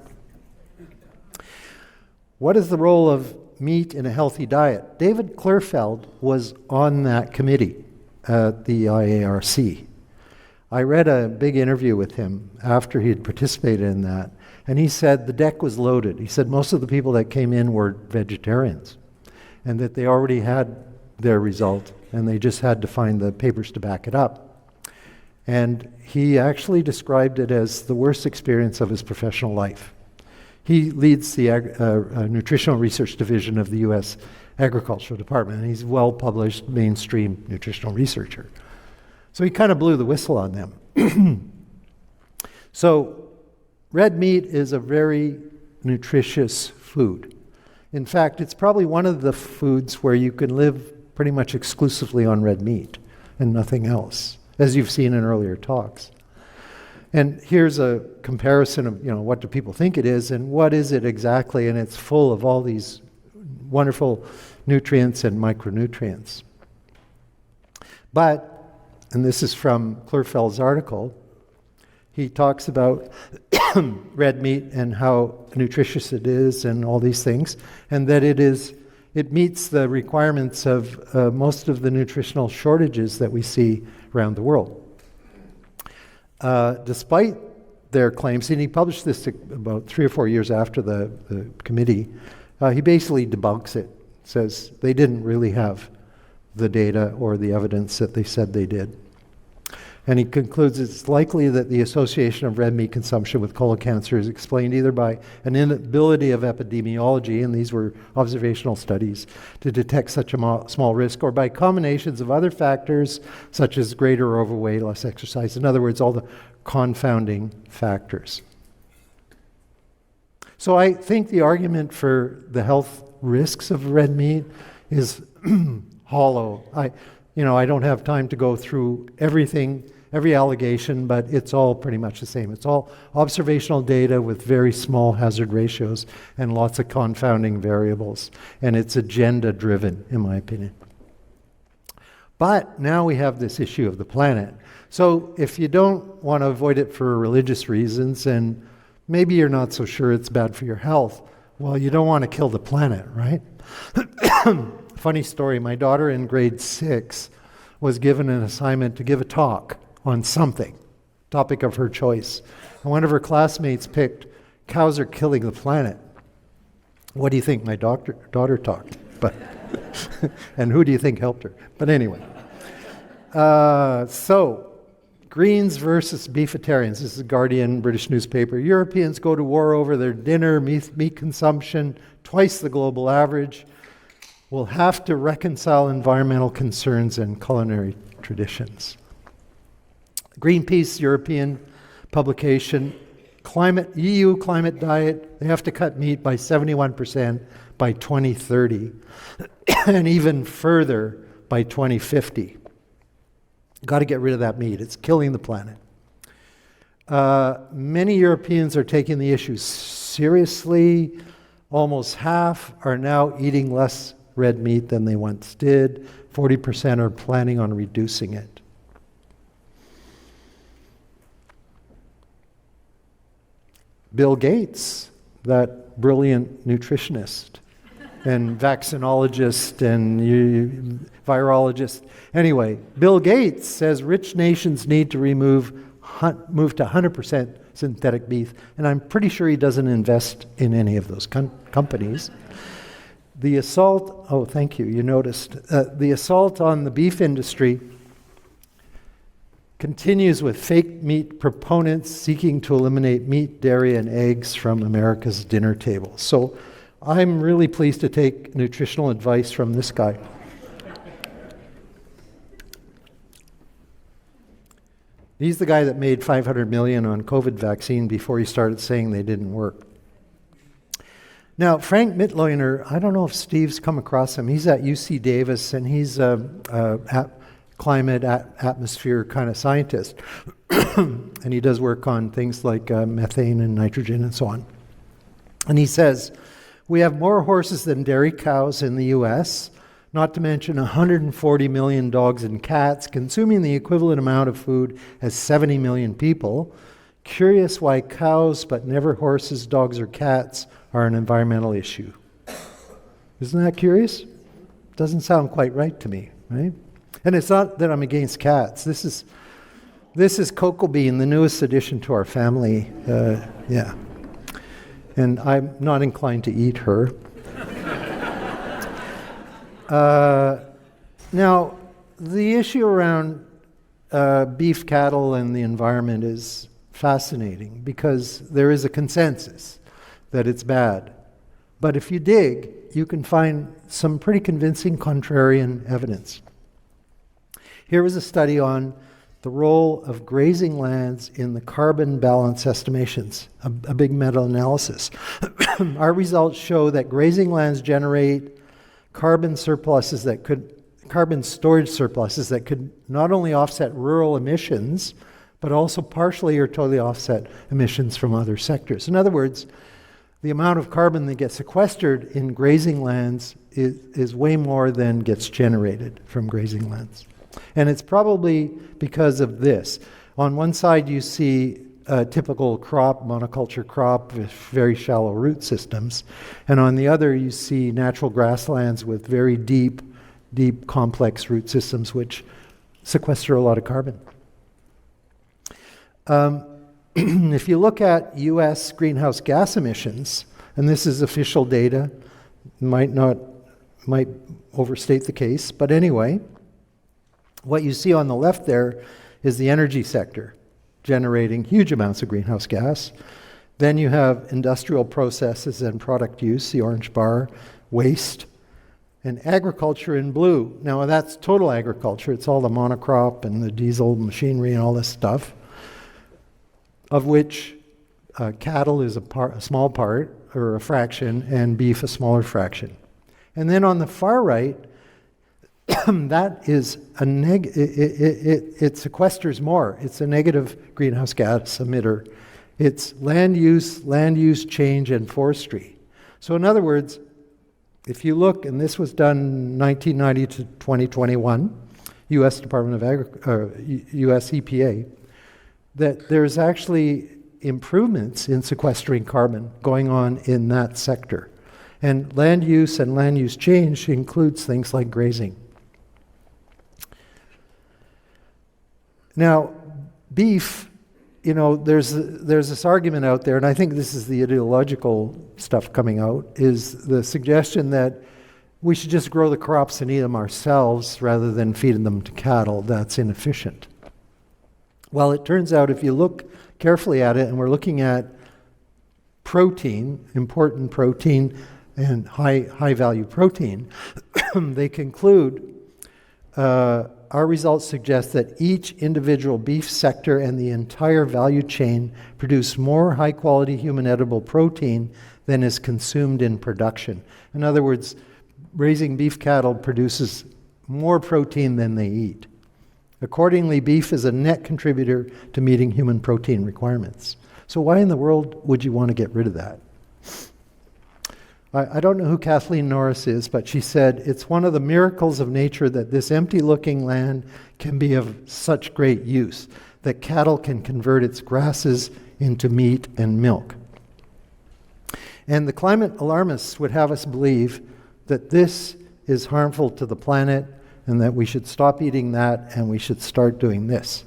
What is the role of meat in a healthy diet? David Klurfeld was on that committee at the IARC. I read a big interview with him after he had participated in that, and he said the deck was loaded. He said most of the people that came in were vegetarians, and that they already had their result, and they just had to find the papers to back it up. And he actually described it as the worst experience of his professional life. He leads the nutritional research division of the U.S. Agricultural Department, and he's a well-published mainstream nutritional researcher. So he kind of blew the whistle on them. So red meat is a very nutritious food. In fact, it's probably one of the foods where you can live pretty much exclusively on red meat and nothing else, as you've seen in earlier talks. And here's a comparison of, what do people think it is and what is it exactly, and it's full of all these wonderful nutrients and micronutrients. But, and this is from Klurfeld's article, he talks about red meat and how nutritious it is and all these things, and that it meets the requirements of most of the nutritional shortages that we see around the world. Despite their claims, and he published this about 3 or 4 years after the committee, he basically debunks it, says they didn't really have the data or the evidence that they said they did. And he concludes it's likely that the association of red meat consumption with colon cancer is explained either by an inability of epidemiology, and these were observational studies, to detect such a small risk, or by combinations of other factors such as greater overweight, less exercise. In other words, all the confounding factors. So I think the argument for the health risks of red meat is hollow. I don't have time to go through everything, every allegation, but it's all pretty much the same. It's all observational data with very small hazard ratios and lots of confounding variables. And it's agenda-driven, in my opinion. But now we have this issue of the planet. So if you don't want to avoid it for religious reasons, and maybe you're not so sure it's bad for your health, well, you don't want to kill the planet, right? Funny story, my daughter in grade 6 was given an assignment to give a talk on something, topic of her choice. And one of her classmates picked, cows are killing the planet. What do you think my daughter talked? But and who do you think helped her? But anyway. So, Greens versus beefitarians. This is the Guardian British newspaper. Europeans go to war over their dinner, meat consumption, twice the global average. Will have to reconcile environmental concerns and culinary traditions. Greenpeace European publication, EU climate diet, they have to cut meat by 71% by 2030 and even further by 2050. Got to get rid of that meat. It's killing the planet. Many Europeans are taking the issue seriously. Almost half are now eating less red meat than they once did. 40% are planning on reducing it. Bill Gates, that brilliant nutritionist and vaccinologist and virologist. Anyway, Bill Gates says rich nations need to move to 100% synthetic beef, and I'm pretty sure he doesn't invest in any of those companies. The assault, oh, thank you, you noticed. The assault on the beef industry continues with fake meat proponents seeking to eliminate meat, dairy, and eggs from America's dinner table. So I'm really pleased to take nutritional advice from this guy. He's the guy that made $500 million on COVID vaccine before he started saying they didn't work. Now, Frank Mitloehner, I don't know if Steve's come across him. He's at UC Davis, and he's a climate atmosphere kind of scientist. And he does work on things like methane and nitrogen and so on. And he says, we have more horses than dairy cows in the US, not to mention 140 million dogs and cats, consuming the equivalent amount of food as 70 million people. Curious why cows, but never horses, dogs, or cats are an environmental issue. Isn't that curious? Doesn't sound quite right to me, right? And it's not that I'm against cats. This is Cocoa Bean, the newest addition to our family. Yeah. And I'm not inclined to eat her. Now, the issue around beef cattle and the environment is fascinating because there is a consensus that it's bad. But if you dig, you can find some pretty convincing contrarian evidence. Here was a study on the role of grazing lands in the carbon balance estimations, a big meta-analysis. Our results show that grazing lands generate carbon storage surpluses that could not only offset rural emissions, but also partially or totally offset emissions from other sectors. In other words, the amount of carbon that gets sequestered in grazing lands is way more than gets generated from grazing lands. And it's probably because of this. On one side, you see a typical crop, monoculture crop with very shallow root systems. And on the other, you see natural grasslands with very deep, complex root systems which sequester a lot of carbon. If you look at U.S. greenhouse gas emissions, and this is official data, might overstate the case, but anyway, what you see on the left there is the energy sector generating huge amounts of greenhouse gas. Then you have industrial processes and product use, the orange bar, waste, and agriculture in blue. Now that's total agriculture. It's all the monocrop and the diesel machinery and all this stuff, of which cattle is a small part, or a fraction, and beef a smaller fraction. And then on the far right, that is it sequesters more. It's a negative greenhouse gas emitter. It's land use change, and forestry. So in other words, if you look, and this was done 1990 to 2021, U.S. Department of U.S. EPA, that there's actually improvements in sequestering carbon going on in that sector. And land use change includes things like grazing. Now, beef, there's this argument out there, and I think this is the ideological stuff coming out, is the suggestion that we should just grow the crops and eat them ourselves rather than feeding them to cattle. That's inefficient. Well, it turns out if you look carefully at it, and we're looking at protein, important protein, and high value protein, they conclude our results suggest that each individual beef sector and the entire value chain produce more high-quality human edible protein than is consumed in production. In other words, raising beef cattle produces more protein than they eat. Accordingly, beef is a net contributor to meeting human protein requirements. So why in the world would you want to get rid of that? I don't know who Kathleen Norris is, but she said, it's one of the miracles of nature that this empty-looking land can be of such great use, that cattle can convert its grasses into meat and milk. And the climate alarmists would have us believe that this is harmful to the planet and that we should stop eating that and we should start doing this.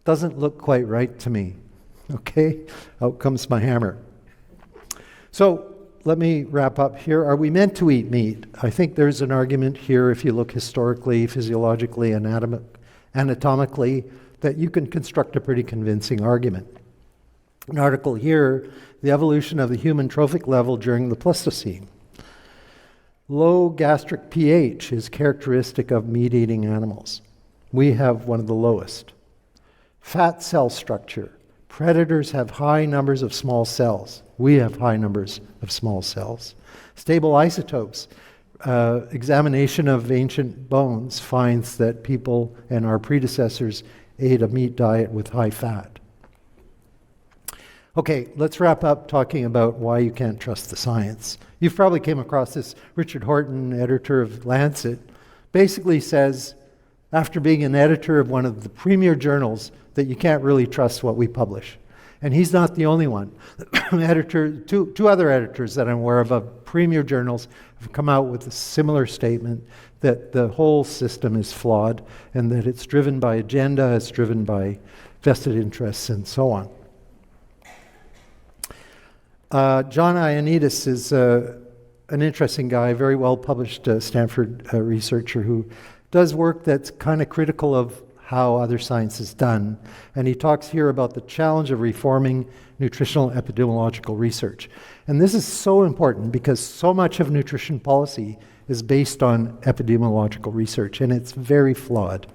Doesn't look quite right to me. Okay? Out comes my hammer. So let me wrap up here. Are we meant to eat meat? I think there's an argument here, if you look historically, physiologically, anatomically, that you can construct a pretty convincing argument. An article here, the evolution of the human trophic level during the Pleistocene. Low gastric pH is characteristic of meat-eating animals. We have one of the lowest. Fat cell structure. Predators have high numbers of small cells. We have high numbers of small cells. Stable isotopes. Examination of ancient bones finds that people and our predecessors ate a meat diet with high fat. Okay, let's wrap up talking about why you can't trust the science. You've probably came across this. Richard Horton, editor of Lancet, basically says, after being an editor of one of the premier journals, that you can't really trust what we publish. And he's not the only one. Two other editors that I'm aware of premier journals have come out with a similar statement that the whole system is flawed and that it's driven by agenda, it's driven by vested interests, and so on. John Ioannidis is an interesting guy, very well published Stanford researcher who does work that's kind of critical of how other science is done. And he talks here about the challenge of reforming nutritional epidemiological research. And this is so important because so much of nutrition policy is based on epidemiological research, and it's very flawed.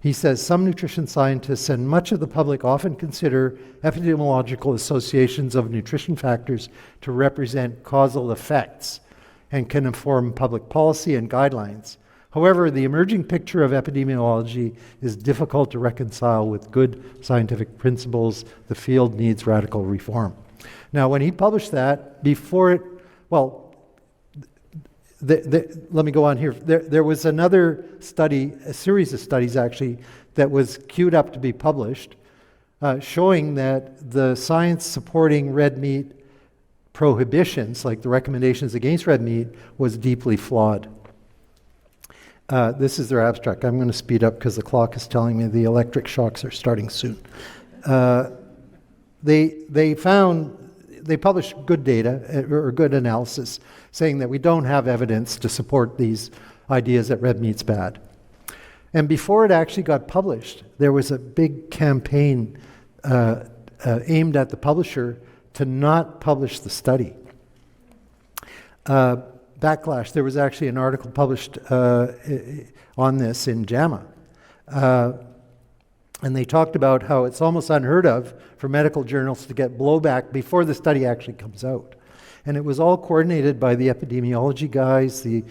He says some nutrition scientists and much of the public often consider epidemiological associations of nutrition factors to represent causal effects and can inform public policy and guidelines. However, the emerging picture of epidemiology is difficult to reconcile with good scientific principles. The field needs radical reform. Now, when he published that, before it, well, let me go on here. There was another study, a series of studies actually, that was queued up to be published, showing that the science supporting red meat prohibitions, like the recommendations against red meat, was deeply flawed. This is their abstract. I'm going to speed up because the clock is telling me the electric shocks are starting soon. They published good data or good analysis saying that we don't have evidence to support these ideas that red meat's bad. And before it actually got published, there was a big campaign aimed at the publisher to not publish the study. Backlash. There was actually an article published on this in JAMA. And they talked about how it's almost unheard of for medical journals to get blowback before the study actually comes out. And it was all coordinated by the epidemiology guys, the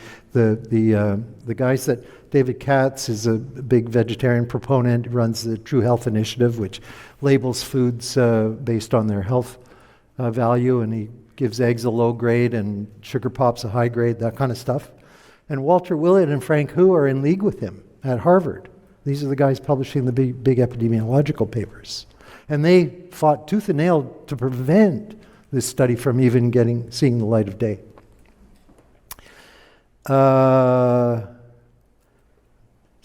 guys that David Katz is a big vegetarian proponent, runs the True Health Initiative, which labels foods based on their health value, and he gives eggs a low grade and sugar pops a high grade, that kind of stuff. And Walter Willett and Frank Hu are in league with him at Harvard. These are the guys publishing the big epidemiological papers. And they fought tooth and nail to prevent this study from even seeing the light of day.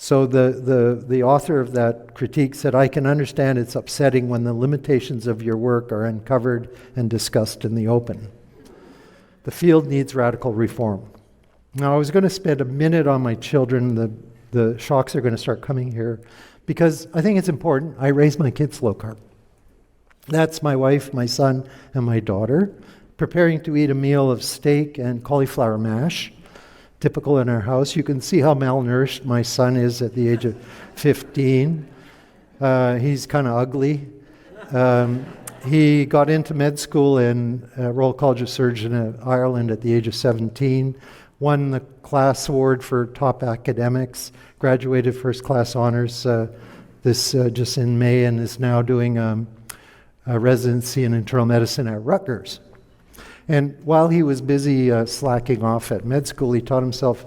So the author of that critique said, I can understand it's upsetting when the limitations of your work are uncovered and discussed in the open. The field needs radical reform. Now, I was going to spend a minute on my children. The shocks are going to start coming here because I think it's important. I raise my kids low carb. That's my wife, my son, and my daughter, preparing to eat a meal of steak and cauliflower mash. typical in our house. You can see how malnourished my son is at the age of 15. He's kind of ugly. He got into med school in Royal College of Surgeons in Ireland at the age of 17, won the class award for top academics, graduated first class honors just in May, and is now doing a residency in internal medicine at Rutgers. And while he was busy slacking off at med school, he taught himself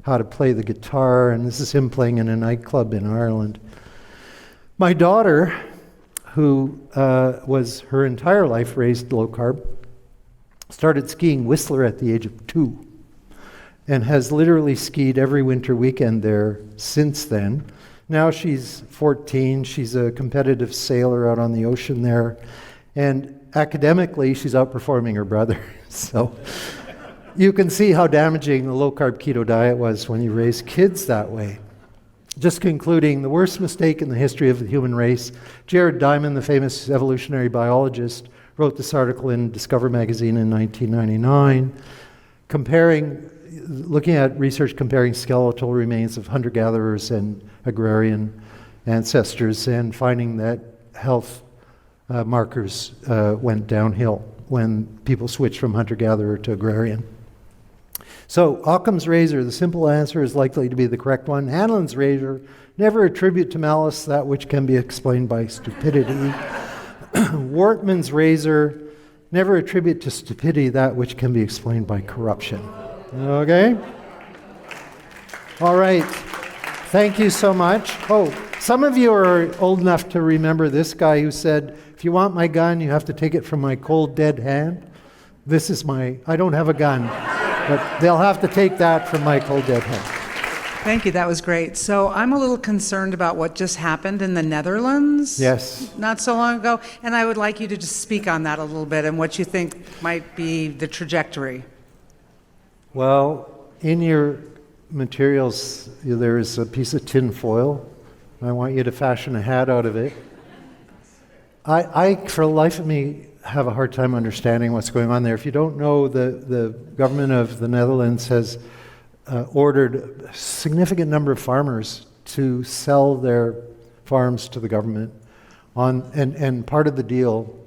how to play the guitar, and this is him playing in a nightclub in Ireland. My daughter, who was her entire life raised low carb, started skiing Whistler at the age of 2 and has literally skied every winter weekend there since then. Now she's 14, she's a competitive sailor out on the ocean there, and academically she's outperforming her brother. So you can see how damaging the low-carb keto diet was when you raise kids that way. Just concluding, the worst mistake in the history of the human race. Jared Diamond, the famous evolutionary biologist, wrote this article in Discover magazine in 1999, looking at research comparing skeletal remains of hunter-gatherers and agrarian ancestors, and finding that health markers went downhill when people switched from hunter-gatherer to agrarian. So Occam's razor, the simple answer is likely to be the correct one. Hanlon's razor, never attribute to malice that which can be explained by stupidity. Wortman's razor, never attribute to stupidity that which can be explained by corruption. Okay? All right. Thank you so much. Oh, some of you are old enough to remember this guy who said, if you want my gun, you have to take it from my cold, dead hand. I don't have a gun, but they'll have to take that from my cold, dead hand. Thank you, that was great. So I'm a little concerned about what just happened in the Netherlands. Yes. Not so long ago, and I would like you to just speak on that a little bit and what you think might be the trajectory. Well, in your materials, there is a piece of tin foil. I want you to fashion a hat out of it. I, for the life of me, have a hard time understanding what's going on there. If you don't know, the government of the Netherlands has ordered a significant number of farmers to sell their farms to the government. And part of the deal,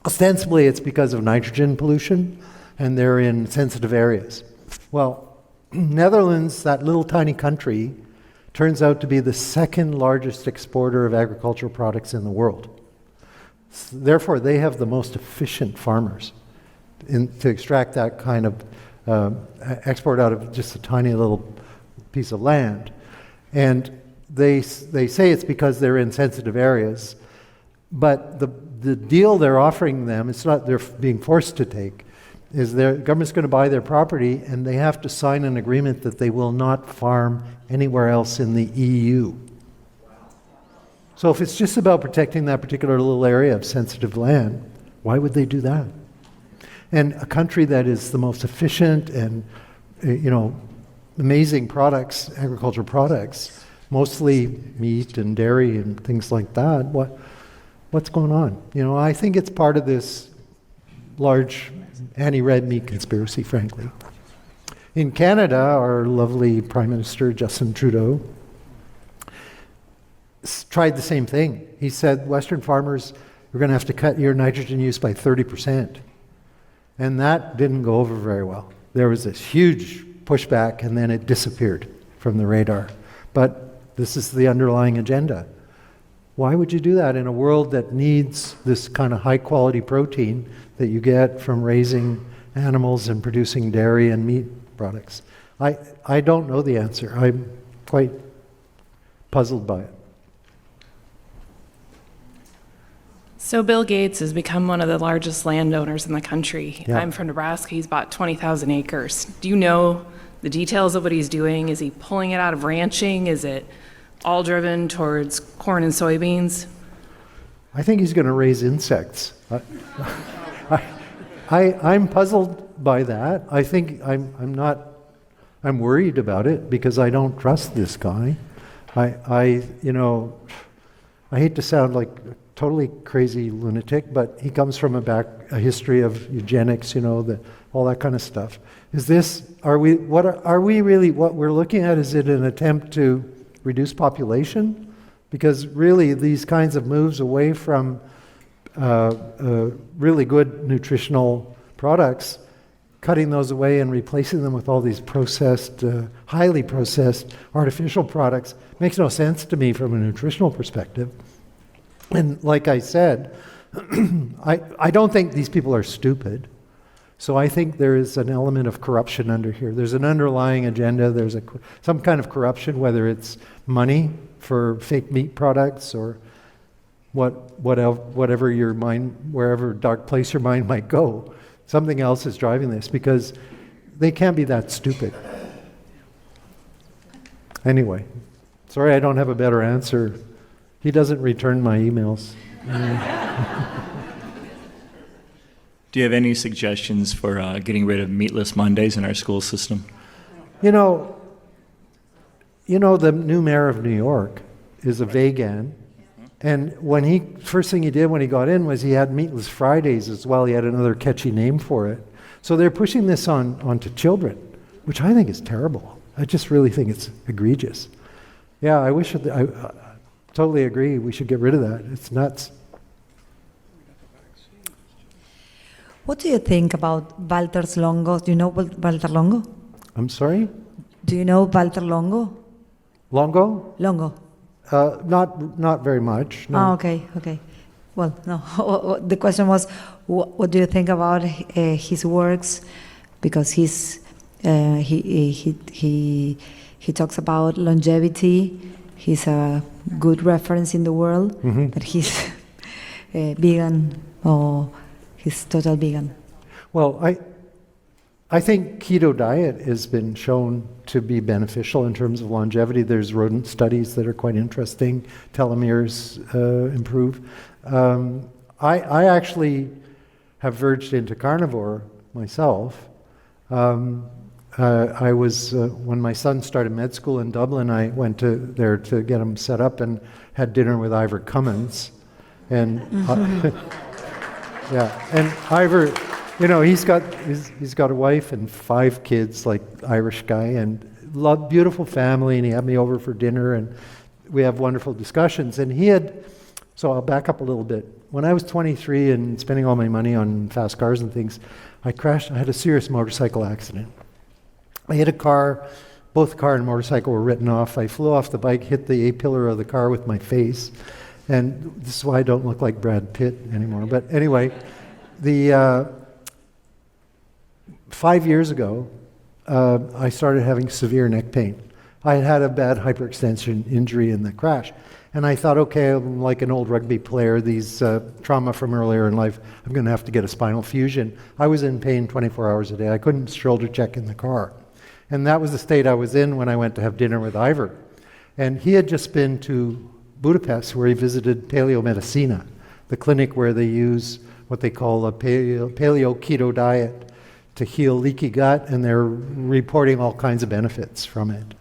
ostensibly it's because of nitrogen pollution, and they're in sensitive areas. Well, Netherlands, that little tiny country, turns out to be the second largest exporter of agricultural products in the world. Therefore, they have the most efficient farmers to extract that kind of export out of just a tiny little piece of land. And they say it's because they're in sensitive areas, but the deal they're offering them, it's not they're being forced to take, is the government's going to buy their property and they have to sign an agreement that they will not farm anywhere else in the EU. So if it's just about protecting that particular little area of sensitive land, why would they do that? And a country that is the most efficient and, amazing products, agricultural products, mostly meat and dairy and things like that, what's going on? I think it's part of this large anti-red meat conspiracy, frankly. In Canada, our lovely Prime Minister, Justin Trudeau, tried the same thing. He said, Western farmers, you're going to have to cut your nitrogen use by 30%. And that didn't go over very well. There was this huge pushback, and then it disappeared from the radar. But this is the underlying agenda. Why would you do that in a world that needs this kind of high-quality protein that you get from raising animals and producing dairy and meat products? I don't know the answer. I'm quite puzzled by it. So Bill Gates has become one of the largest landowners in the country. Yeah. I'm from Nebraska. He's bought 20,000 acres. Do you know the details of what he's doing? Is he pulling it out of ranching? Is it all driven towards corn and soybeans? I think he's going to raise insects. I'm puzzled by that. I think I'm worried about it because I don't trust this guy. I hate to sound like a totally crazy lunatic, but he comes from a history of eugenics, all that kind of stuff. Are we really, what we're looking at, is it an attempt to reduce population? Because really these kinds of moves away from really good nutritional products, cutting those away and replacing them with all these processed, highly processed artificial products makes no sense to me from a nutritional perspective. And like I said, I don't think these people are stupid. So I think there is an element of corruption under here. There's an underlying agenda. There's some kind of corruption, whether it's money for fake meat products or whatever your mind, wherever dark place your mind might go. Something else is driving this, because they can't be that stupid. Anyway, sorry I don't have a better answer. He doesn't return my emails. Do you have any suggestions for getting rid of meatless Mondays in our school system? The new mayor of New York is a vegan, and first thing he did when he got in was he had meatless Fridays as well. He had another catchy name for it. So they're pushing this onto children, which I think is terrible. I just really think it's egregious. Yeah, I totally agree. We should get rid of that. It's nuts. What do you think about Walter's Longo? Do you know Walter Longo? I'm sorry? Do you know Walter Longo? Longo? Longo. Not very much. No. Oh, okay. Well, no. The question was, what do you think about his works? Because he talks about longevity. He's a good reference in the world, but he's vegan, or he's total vegan. Well, I think keto diet has been shown to be beneficial in terms of longevity. There's rodent studies that are quite interesting. Telomeres improve. I actually have verged into carnivore myself. I was when my son started med school in Dublin, I went there to get him set up and had dinner with Ivor Cummins, and yeah, and Ivor, he's got a wife and 5 kids, like Irish guy, and beautiful family, and he had me over for dinner, and we have wonderful discussions. And so I'll back up a little bit. When I was 23 and spending all my money on fast cars and things, I crashed. I had a serious motorcycle accident. I hit a car. Both the car and motorcycle were written off. I flew off the bike, hit the A-pillar of the car with my face, and this is why I don't look like Brad Pitt anymore. But anyway, 5 years ago, I started having severe neck pain. I had had a bad hyperextension injury in the crash. And I thought, okay, I'm like an old rugby player, these trauma from earlier in life, I'm going to have to get a spinal fusion. I was in pain 24 hours a day. I couldn't shoulder check in the car. And that was the state I was in when I went to have dinner with Ivor. And he had just been to Budapest, where he visited Paleomedicina, the clinic where they use what they call a paleo-keto diet to heal leaky gut, and they're reporting all kinds of benefits from it.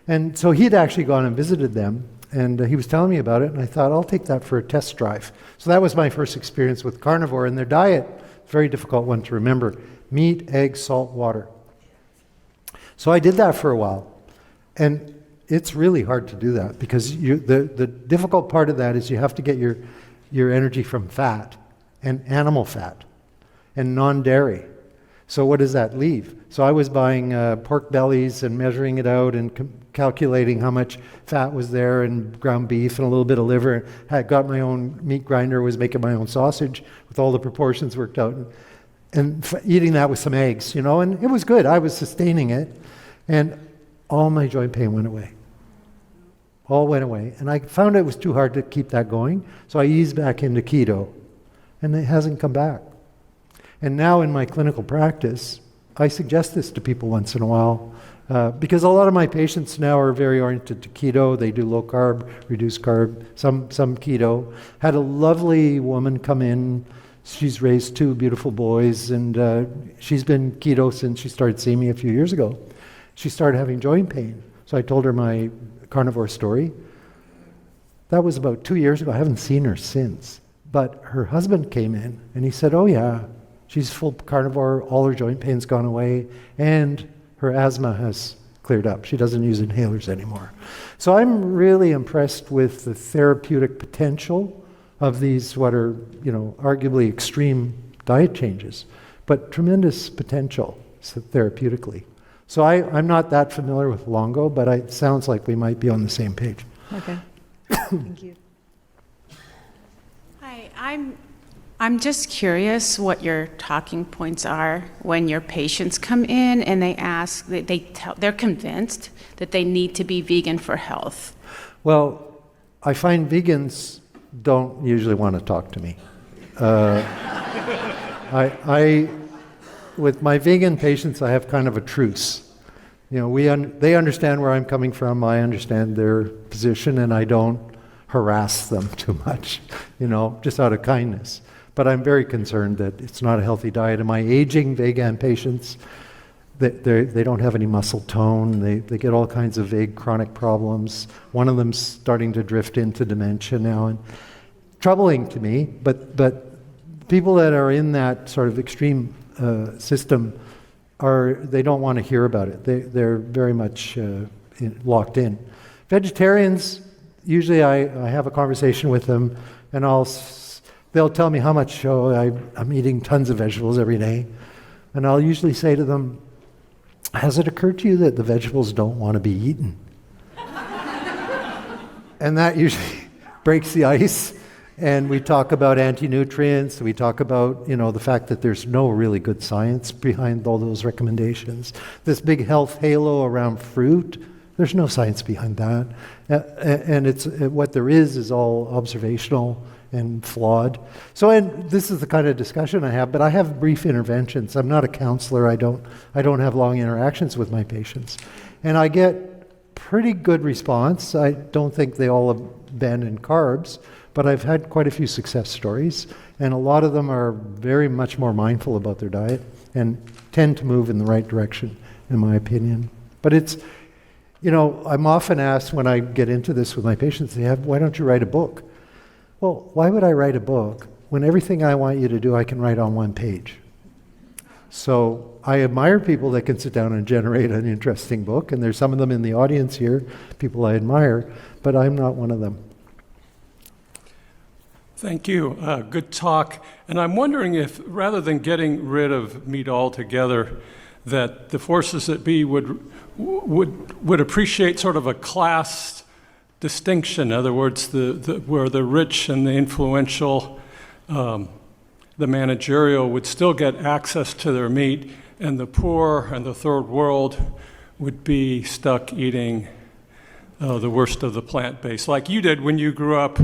And so he'd actually gone and visited them, and he was telling me about it, and I thought, I'll take that for a test drive. So that was my first experience with carnivore, and their diet, very difficult one to remember: meat, eggs, salt, water. So I did that for a while, and it's really hard to do that, because the difficult part of that is you have to get your energy from fat, and animal fat, and non-dairy. So what does that leave? So I was buying pork bellies and measuring it out and calculating how much fat was there, and ground beef and a little bit of liver. Had got my own meat grinder, was making my own sausage with all the proportions worked out, and eating that with some eggs, and it was good. I was sustaining it, and all my joint pain went away. All went away. And I found it was too hard to keep that going, so I eased back into keto, and it hasn't come back. And now in my clinical practice, I suggest this to people once in a while, because a lot of my patients now are very oriented to keto. They do low carb, reduced carb, some keto. Had a lovely woman come in. She's raised 2 beautiful boys, and she's been keto since she started seeing me a few years ago. She started having joint pain. So I told her my carnivore story. That was about 2 years ago. I haven't seen her since. But her husband came in and he said, oh yeah, she's full carnivore, all her joint pain's gone away, and her asthma has cleared up. She doesn't use inhalers anymore. So I'm really impressed with the therapeutic potential of these, what are, arguably extreme diet changes, but tremendous potential therapeutically. So I'm not that familiar with Longo, but it sounds like we might be on the same page. Okay. Thank you. Hi, I'm just curious what your talking points are when your patients come in and they ask, they're convinced that they need to be vegan for health. Well, I find vegans don't usually want to talk to me. With my vegan patients, I have kind of a truce. They understand where I'm coming from. I understand their position, and I don't harass them too much, just out of kindness. But I'm very concerned that it's not a healthy diet. And my aging vegan patients, they don't have any muscle tone. They get all kinds of vague chronic problems. One of them's starting to drift into dementia now, and troubling to me. But people that are in that sort of extreme system they don't want to hear about it. They're very much locked in. Vegetarians, usually I have a conversation with them, and they'll tell me how much I'm eating tons of vegetables every day, and I'll usually say to them, has it occurred to you that the vegetables don't want to be eaten? And that usually breaks the ice. And we talk about anti-nutrients, we talk about, the fact that there's no really good science behind all those recommendations. This big health halo around fruit, there's no science behind that. And what there is all observational and flawed. And this is the kind of discussion I have, but I have brief interventions. I'm not a counselor, I don't have long interactions with my patients. And I get pretty good response. I don't think they all abandon carbs, but I've had quite a few success stories, and a lot of them are very much more mindful about their diet and tend to move in the right direction, in my opinion. But it's, I'm often asked when I get into this with my patients, why don't you write a book? Well, why would I write a book when everything I want you to do I can write on one page? So I admire people that can sit down and generate an interesting book, and there's some of them in the audience here, people I admire, but I'm not one of them. Thank you. Good talk. And I'm wondering if, rather than getting rid of meat altogether, that the forces that be would appreciate sort of a class distinction. In other words, where the rich and the influential, the managerial would still get access to their meat, and the poor and the third world would be stuck eating the worst of the plant-based, like you did when you grew up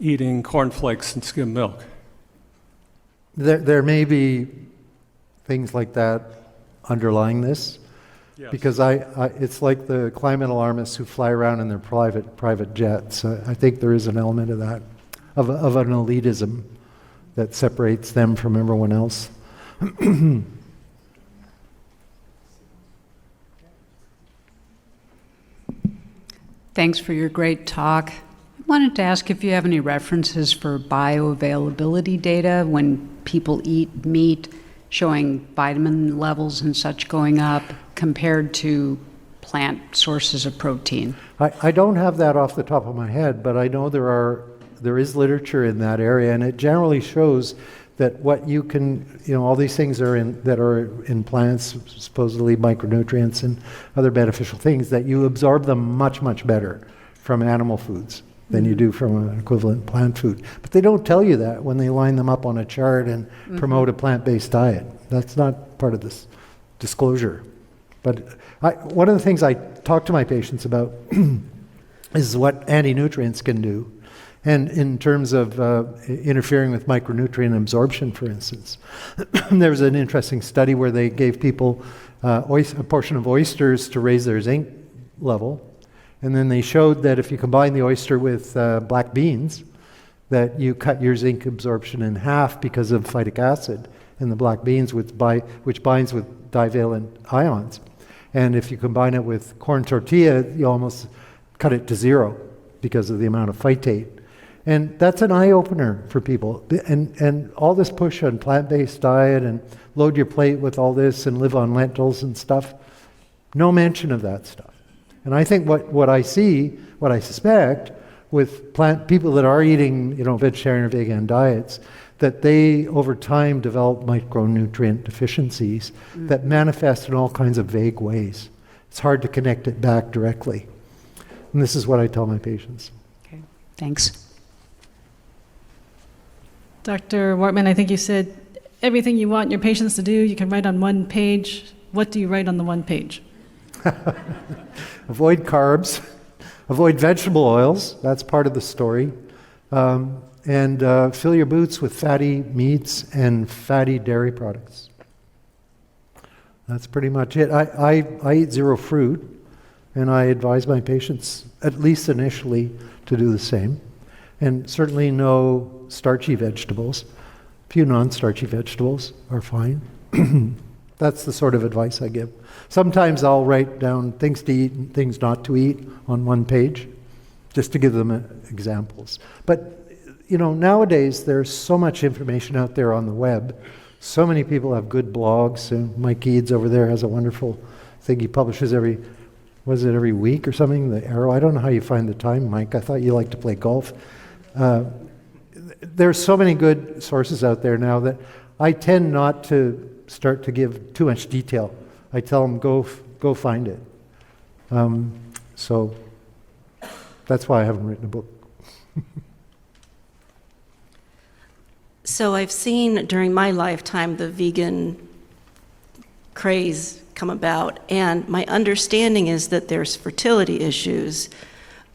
eating cornflakes and skim milk. There may be things like that underlying this, yes. Because it's like the climate alarmists who fly around in their private jets. I think there is an element of that, of an elitism that separates them from everyone else. Thanks for your great talk. I wanted to ask if you have any references for bioavailability data when people eat meat, showing vitamin levels and such going up compared to plant sources of protein. I don't have that off the top of my head, but I know there is literature in that area, and it generally shows that what you can, all these things that are in plants, supposedly micronutrients and other beneficial things, that you absorb them much, much better from animal foods than you do from an equivalent plant food. But they don't tell you that when they line them up on a chart and promote a plant-based diet. That's not part of this disclosure. But one of the things I talk to my patients about is what anti-nutrients can do, and in terms of interfering with micronutrient absorption, for instance. There was an interesting study where they gave people a portion of oysters to raise their zinc level, and then they showed that if you combine the oyster with black beans, that you cut your zinc absorption in half because of phytic acid in the black beans, which binds with divalent ions. And if you combine it with corn tortilla, you almost cut it to zero because of the amount of phytate. And that's an eye-opener for people. And all this push on plant-based diet and load your plate with all this and live on lentils and stuff, no mention of that stuff. And I think what I see, what I suspect, with people that are eating, vegetarian or vegan diets, that they over time develop micronutrient deficiencies that manifest in all kinds of vague ways. It's hard to connect it back directly. And this is what I tell my patients. Okay, thanks. Dr. Wortman, I think you said everything you want your patients to do, you can write on one page. What do you write on the one page? Avoid carbs, avoid vegetable oils, that's part of the story, and fill your boots with fatty meats and fatty dairy products. That's pretty much it. I eat zero fruit, and I advise my patients, at least initially, to do the same. And certainly no starchy vegetables. A few non-starchy vegetables are fine. That's the sort of advice I give. Sometimes I'll write down things to eat and things not to eat on one page, just to give them examples. But, nowadays there's so much information out there on the web. So many people have good blogs. And Mike Eads over there has a wonderful thing he publishes every week or something? The Arrow. I don't know how you find the time, Mike. I thought you liked to play golf. There's so many good sources out there now that I tend not to start to give too much detail. I tell them, go find it. So that's why I haven't written a book. So I've seen during my lifetime the vegan craze come about, and my understanding is that there's fertility issues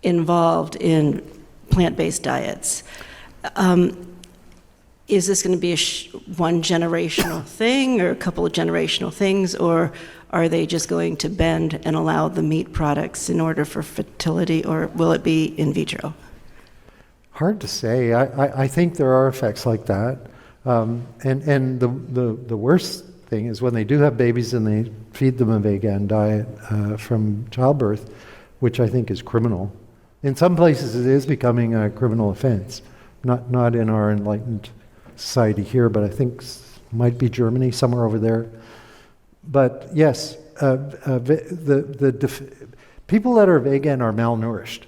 involved in plant-based diets. Is this going to be a one generational thing or a couple of generational things, or are they just going to bend and allow the meat products in order for fertility, or will it be in vitro? Hard to say. I think there are effects like that. And the worst thing is when they do have babies and they feed them a vegan diet from childbirth, which I think is criminal. In some places it is becoming a criminal offense. Not in our enlightened society here, but I think might be Germany, somewhere over there. But yes, people that are vegan are malnourished.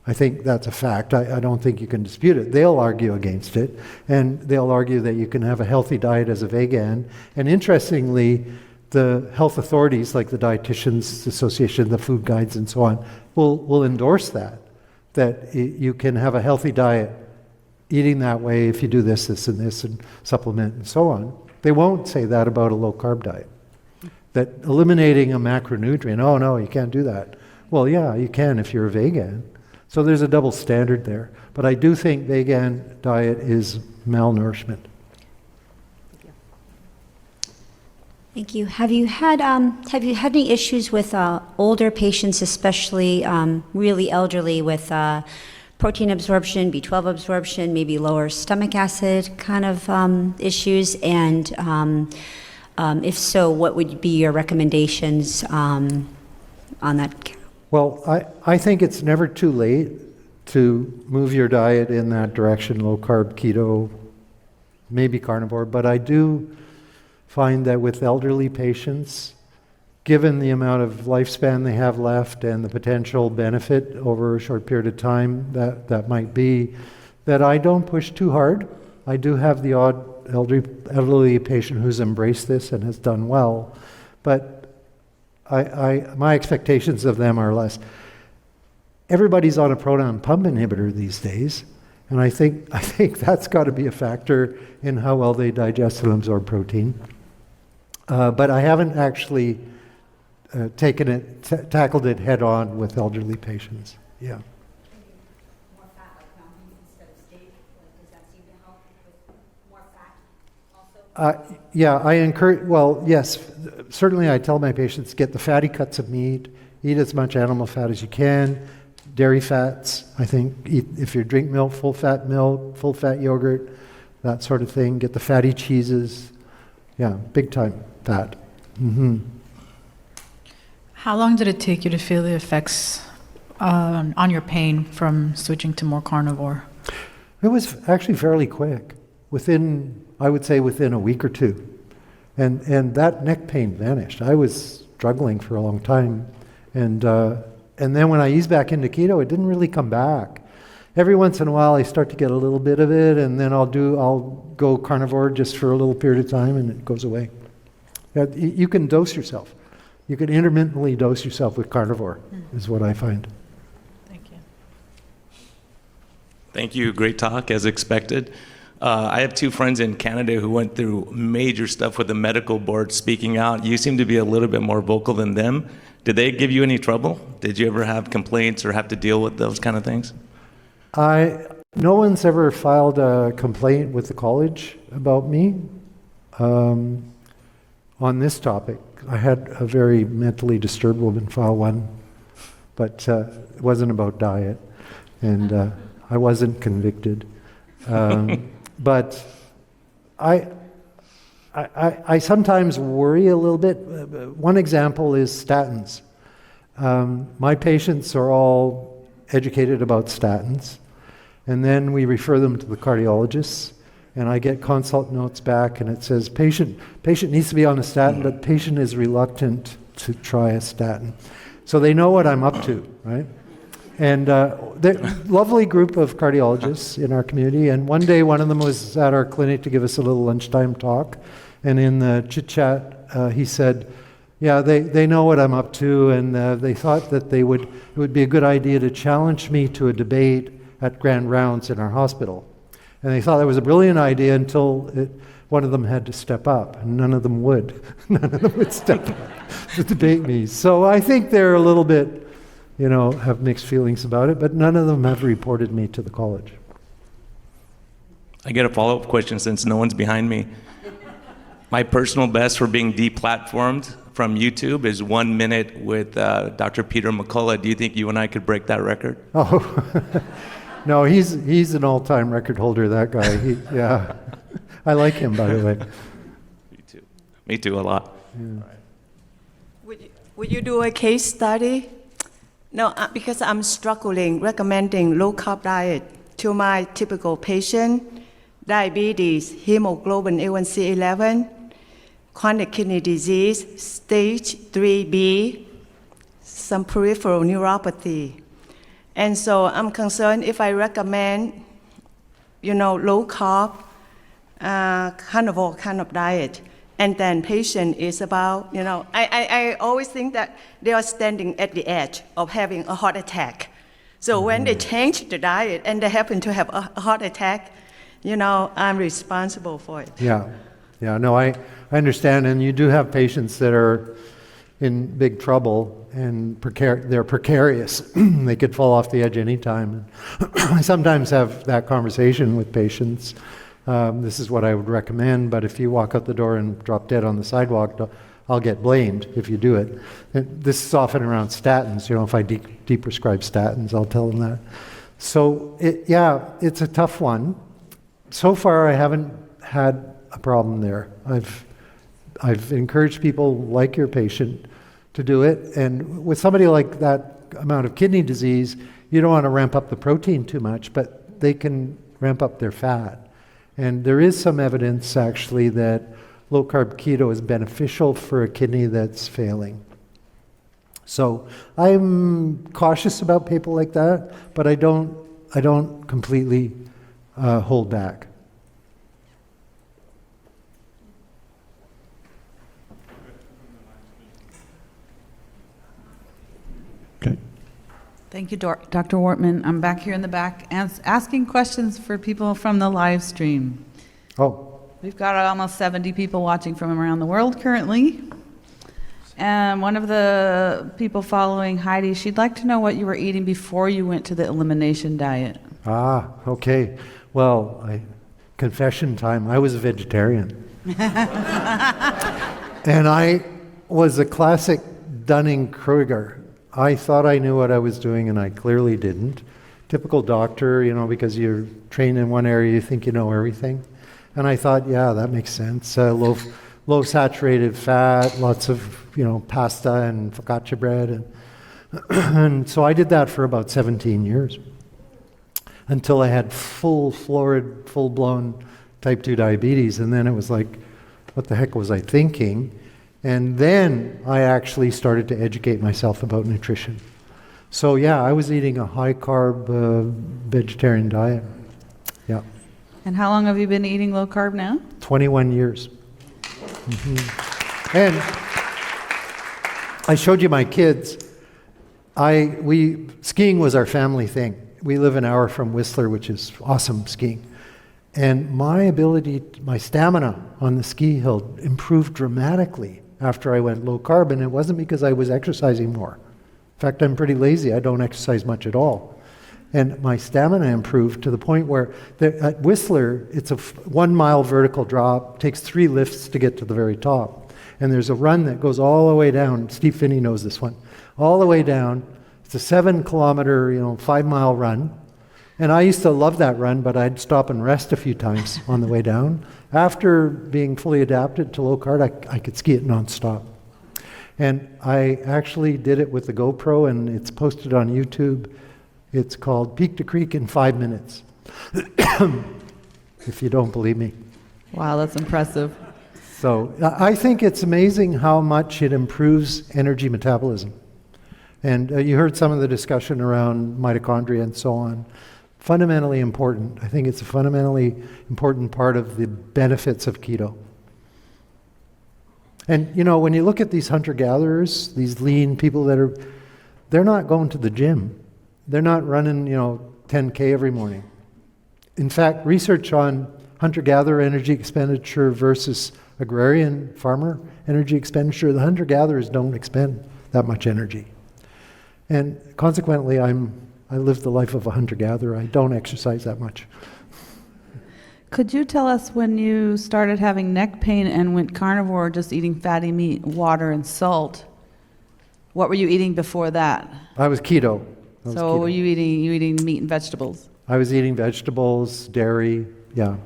I think that's a fact. I don't think you can dispute it. They'll argue against it, and they'll argue that you can have a healthy diet as a vegan. And interestingly, the health authorities, like the Dietitians Association, the food guides, and so on, will endorse that you can have a healthy diet eating that way if you do this, this, and this, and supplement, and so on. They won't say that about a low-carb diet. That eliminating a macronutrient, oh no, you can't do that. Well, yeah, you can if you're a vegan. So there's a double standard there. But I do think vegan diet is malnourishment. Thank you. Have you had any issues with older patients, especially really elderly, with protein absorption, B12 absorption, maybe lower stomach acid kind of issues? And if so, what would be your recommendations on that? Well, I think it's never too late to move your diet in that direction, low carb, keto, maybe carnivore. But I do find that with elderly patients, given the amount of lifespan they have left and the potential benefit over a short period of time that might be, that I don't push too hard. I do have the odd elderly patient who's embraced this and has done well, but my expectations of them are less. Everybody's on a proton pump inhibitor these days, and I think that's got to be a factor in how well they digest and absorb protein. But I haven't actually tackled it head on with elderly patients. Yeah. More fat, like mountain instead of steak, does that seem to help with more fat also? Yeah, I encourage, well, yes, certainly I tell my patients, get the fatty cuts of meat, eat as much animal fat as you can, dairy fats, I think, if you drink milk, full fat yogurt, that sort of thing, get the fatty cheeses, yeah, big time fat. Mm-hmm. How long did it take you to feel the effects on your pain from switching to more carnivore? It was actually fairly quick, I would say within a week or two. And that neck pain vanished. I was struggling for a long time. And then when I eased back into keto, it didn't really come back. Every once in a while, I start to get a little bit of it, and then I'll go carnivore just for a little period of time, and it goes away. You can dose yourself. You can intermittently dose yourself with carnivore, is what I find. Thank you. Thank you. Great talk, as expected. I have two friends in Canada who went through major stuff with the medical board speaking out. You seem to be a little bit more vocal than them. Did they give you any trouble? Did you ever have complaints or have to deal with those kind of things? No one's ever filed a complaint with the college about me on this topic. I had a very mentally disturbed woman file one, but it wasn't about diet, and I wasn't convicted. But I sometimes worry a little bit. One example is statins. My patients are all educated about statins, and then we refer them to the cardiologists, and I get consult notes back, and it says patient needs to be on a statin, but patient is reluctant to try a statin. So they know what I'm up to, right? And they're a lovely group of cardiologists in our community, and one day one of them was at our clinic to give us a little lunchtime talk, and in the chit-chat he said, yeah, they know what I'm up to, and they thought that it would be a good idea to challenge me to a debate at grand rounds in our hospital. And they thought that was a brilliant idea until one of them had to step up, and none of them would. None of them would step up to debate me. So I think they're a little bit, have mixed feelings about it, but none of them have reported me to the college. I get a follow-up question since no one's behind me. My personal best for being deplatformed from YouTube is 1 minute with Dr. Peter McCullough. Do you think you and I could break that record? Oh, no, he's an all-time record holder, that guy. Yeah, I like him, by the way. Me too. Me too, a lot. Yeah. Would you do a case study? No, because I'm struggling recommending low-carb diet to my typical patient: diabetes, hemoglobin A1C 11, chronic kidney disease, stage 3B, some peripheral neuropathy. And so I'm concerned if I recommend, low-carb, carnivore kind of diet, and then patient is about, I always think that they are standing at the edge of having a heart attack. So when they change the diet and they happen to have a heart attack, I'm responsible for it. Yeah, no, I understand, and you do have patients that are in big trouble and they're precarious. They could fall off the edge anytime. I sometimes have that conversation with patients. This is what I would recommend, but if you walk out the door and drop dead on the sidewalk, I'll get blamed if you do it. And this is often around statins. If I de-prescribe statins, I'll tell them that. So, it's a tough one. So far, I haven't had a problem there. I've encouraged people like your patient to do it, and with somebody like that amount of kidney disease, you don't want to ramp up the protein too much, but they can ramp up their fat. And there is some evidence actually that low-carb keto is beneficial for a kidney that's failing. So I'm cautious about people like that, but I don't completely hold back. Okay. Thank you, Dr. Wortman. I'm back here in the back asking questions for people from the live stream. Oh. We've got almost 70 people watching from around the world currently. And one of the people following, Heidi, she'd like to know what you were eating before you went to the elimination diet. Ah, okay. Well, confession time, I was a vegetarian. And I was a classic Dunning-Kruger. I thought I knew what I was doing, and I clearly didn't. Typical doctor, because you're trained in one area, you think you know everything. And I thought, yeah, that makes sense. Low saturated fat, lots of, pasta and focaccia bread. And so I did that for about 17 years. until I had full florid, full-blown type 2 diabetes. And then it was like, what the heck was I thinking? And then I actually started to educate myself about nutrition. So yeah, I was eating a high-carb vegetarian diet. Yeah. And how long have you been eating low carb now? 21 years. And I showed you my kids. Skiing was our family thing. We live an hour from Whistler, which is awesome skiing. And my stamina on the ski hill improved dramatically after I went low carb, and it wasn't because I was exercising more. In fact, I'm pretty lazy. I don't exercise much at all. And my stamina improved to the point where at Whistler, it's a 1 mile vertical drop, takes 3 lifts to get to the very top. And there's a run that goes all the way down. Steve Finney knows this one. All the way down. It's a 7-kilometer, 5 mile run. And I used to love that run, but I'd stop and rest a few times on the way down. After being fully adapted to low carb, I could ski it nonstop. And I actually did it with the GoPro, and it's posted on YouTube. It's called Peak to Creek in 5 minutes, if you don't believe me. Wow, that's impressive. So I think it's amazing how much it improves energy metabolism. And you heard some of the discussion around mitochondria and so on. Fundamentally important. I think it's a fundamentally important part of the benefits of keto. And when you look at these hunter-gatherers, these lean people they're not going to the gym. They're not running, 10K every morning. In fact, research on hunter-gatherer energy expenditure versus agrarian farmer energy expenditure, the hunter-gatherers don't expend that much energy. And consequently, I live the life of a hunter-gatherer. I don't exercise that much. Could you tell us when you started having neck pain and went carnivore, just eating fatty meat, water, and salt? What were you eating before that? I was keto. So were you eating meat and vegetables? I was eating vegetables, dairy, yeah.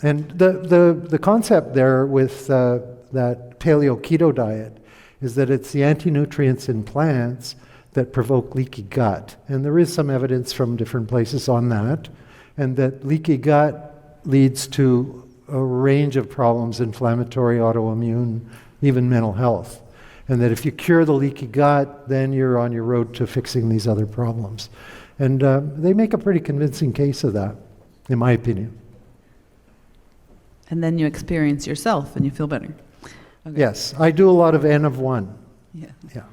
And the concept there with that paleo-keto diet is that it's the anti-nutrients in plants that provoke leaky gut. And there is some evidence from different places on that. And that leaky gut leads to a range of problems, inflammatory, autoimmune, even mental health. And that if you cure the leaky gut, then you're on your road to fixing these other problems. And they make a pretty convincing case of that, in my opinion. And then you experience yourself and you feel better. Okay. Yes, I do a lot of N of 1. Yeah. Yeah.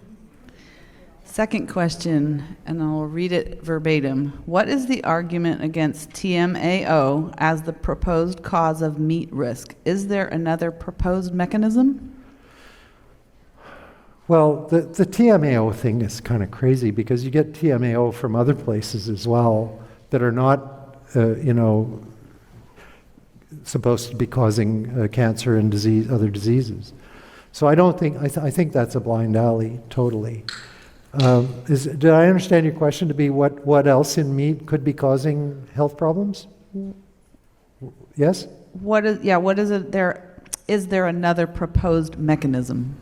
Second question, and I'll read it verbatim. What is the argument against TMAO as the proposed cause of meat risk? Is there another proposed mechanism? Well, the TMAO thing is kind of crazy because you get TMAO from other places as well that are not, supposed to be causing cancer and other diseases. So I don't think, I think that's a blind alley, totally. Did I understand your question to be what else in meat could be causing health problems? Yes? Is there another proposed mechanism?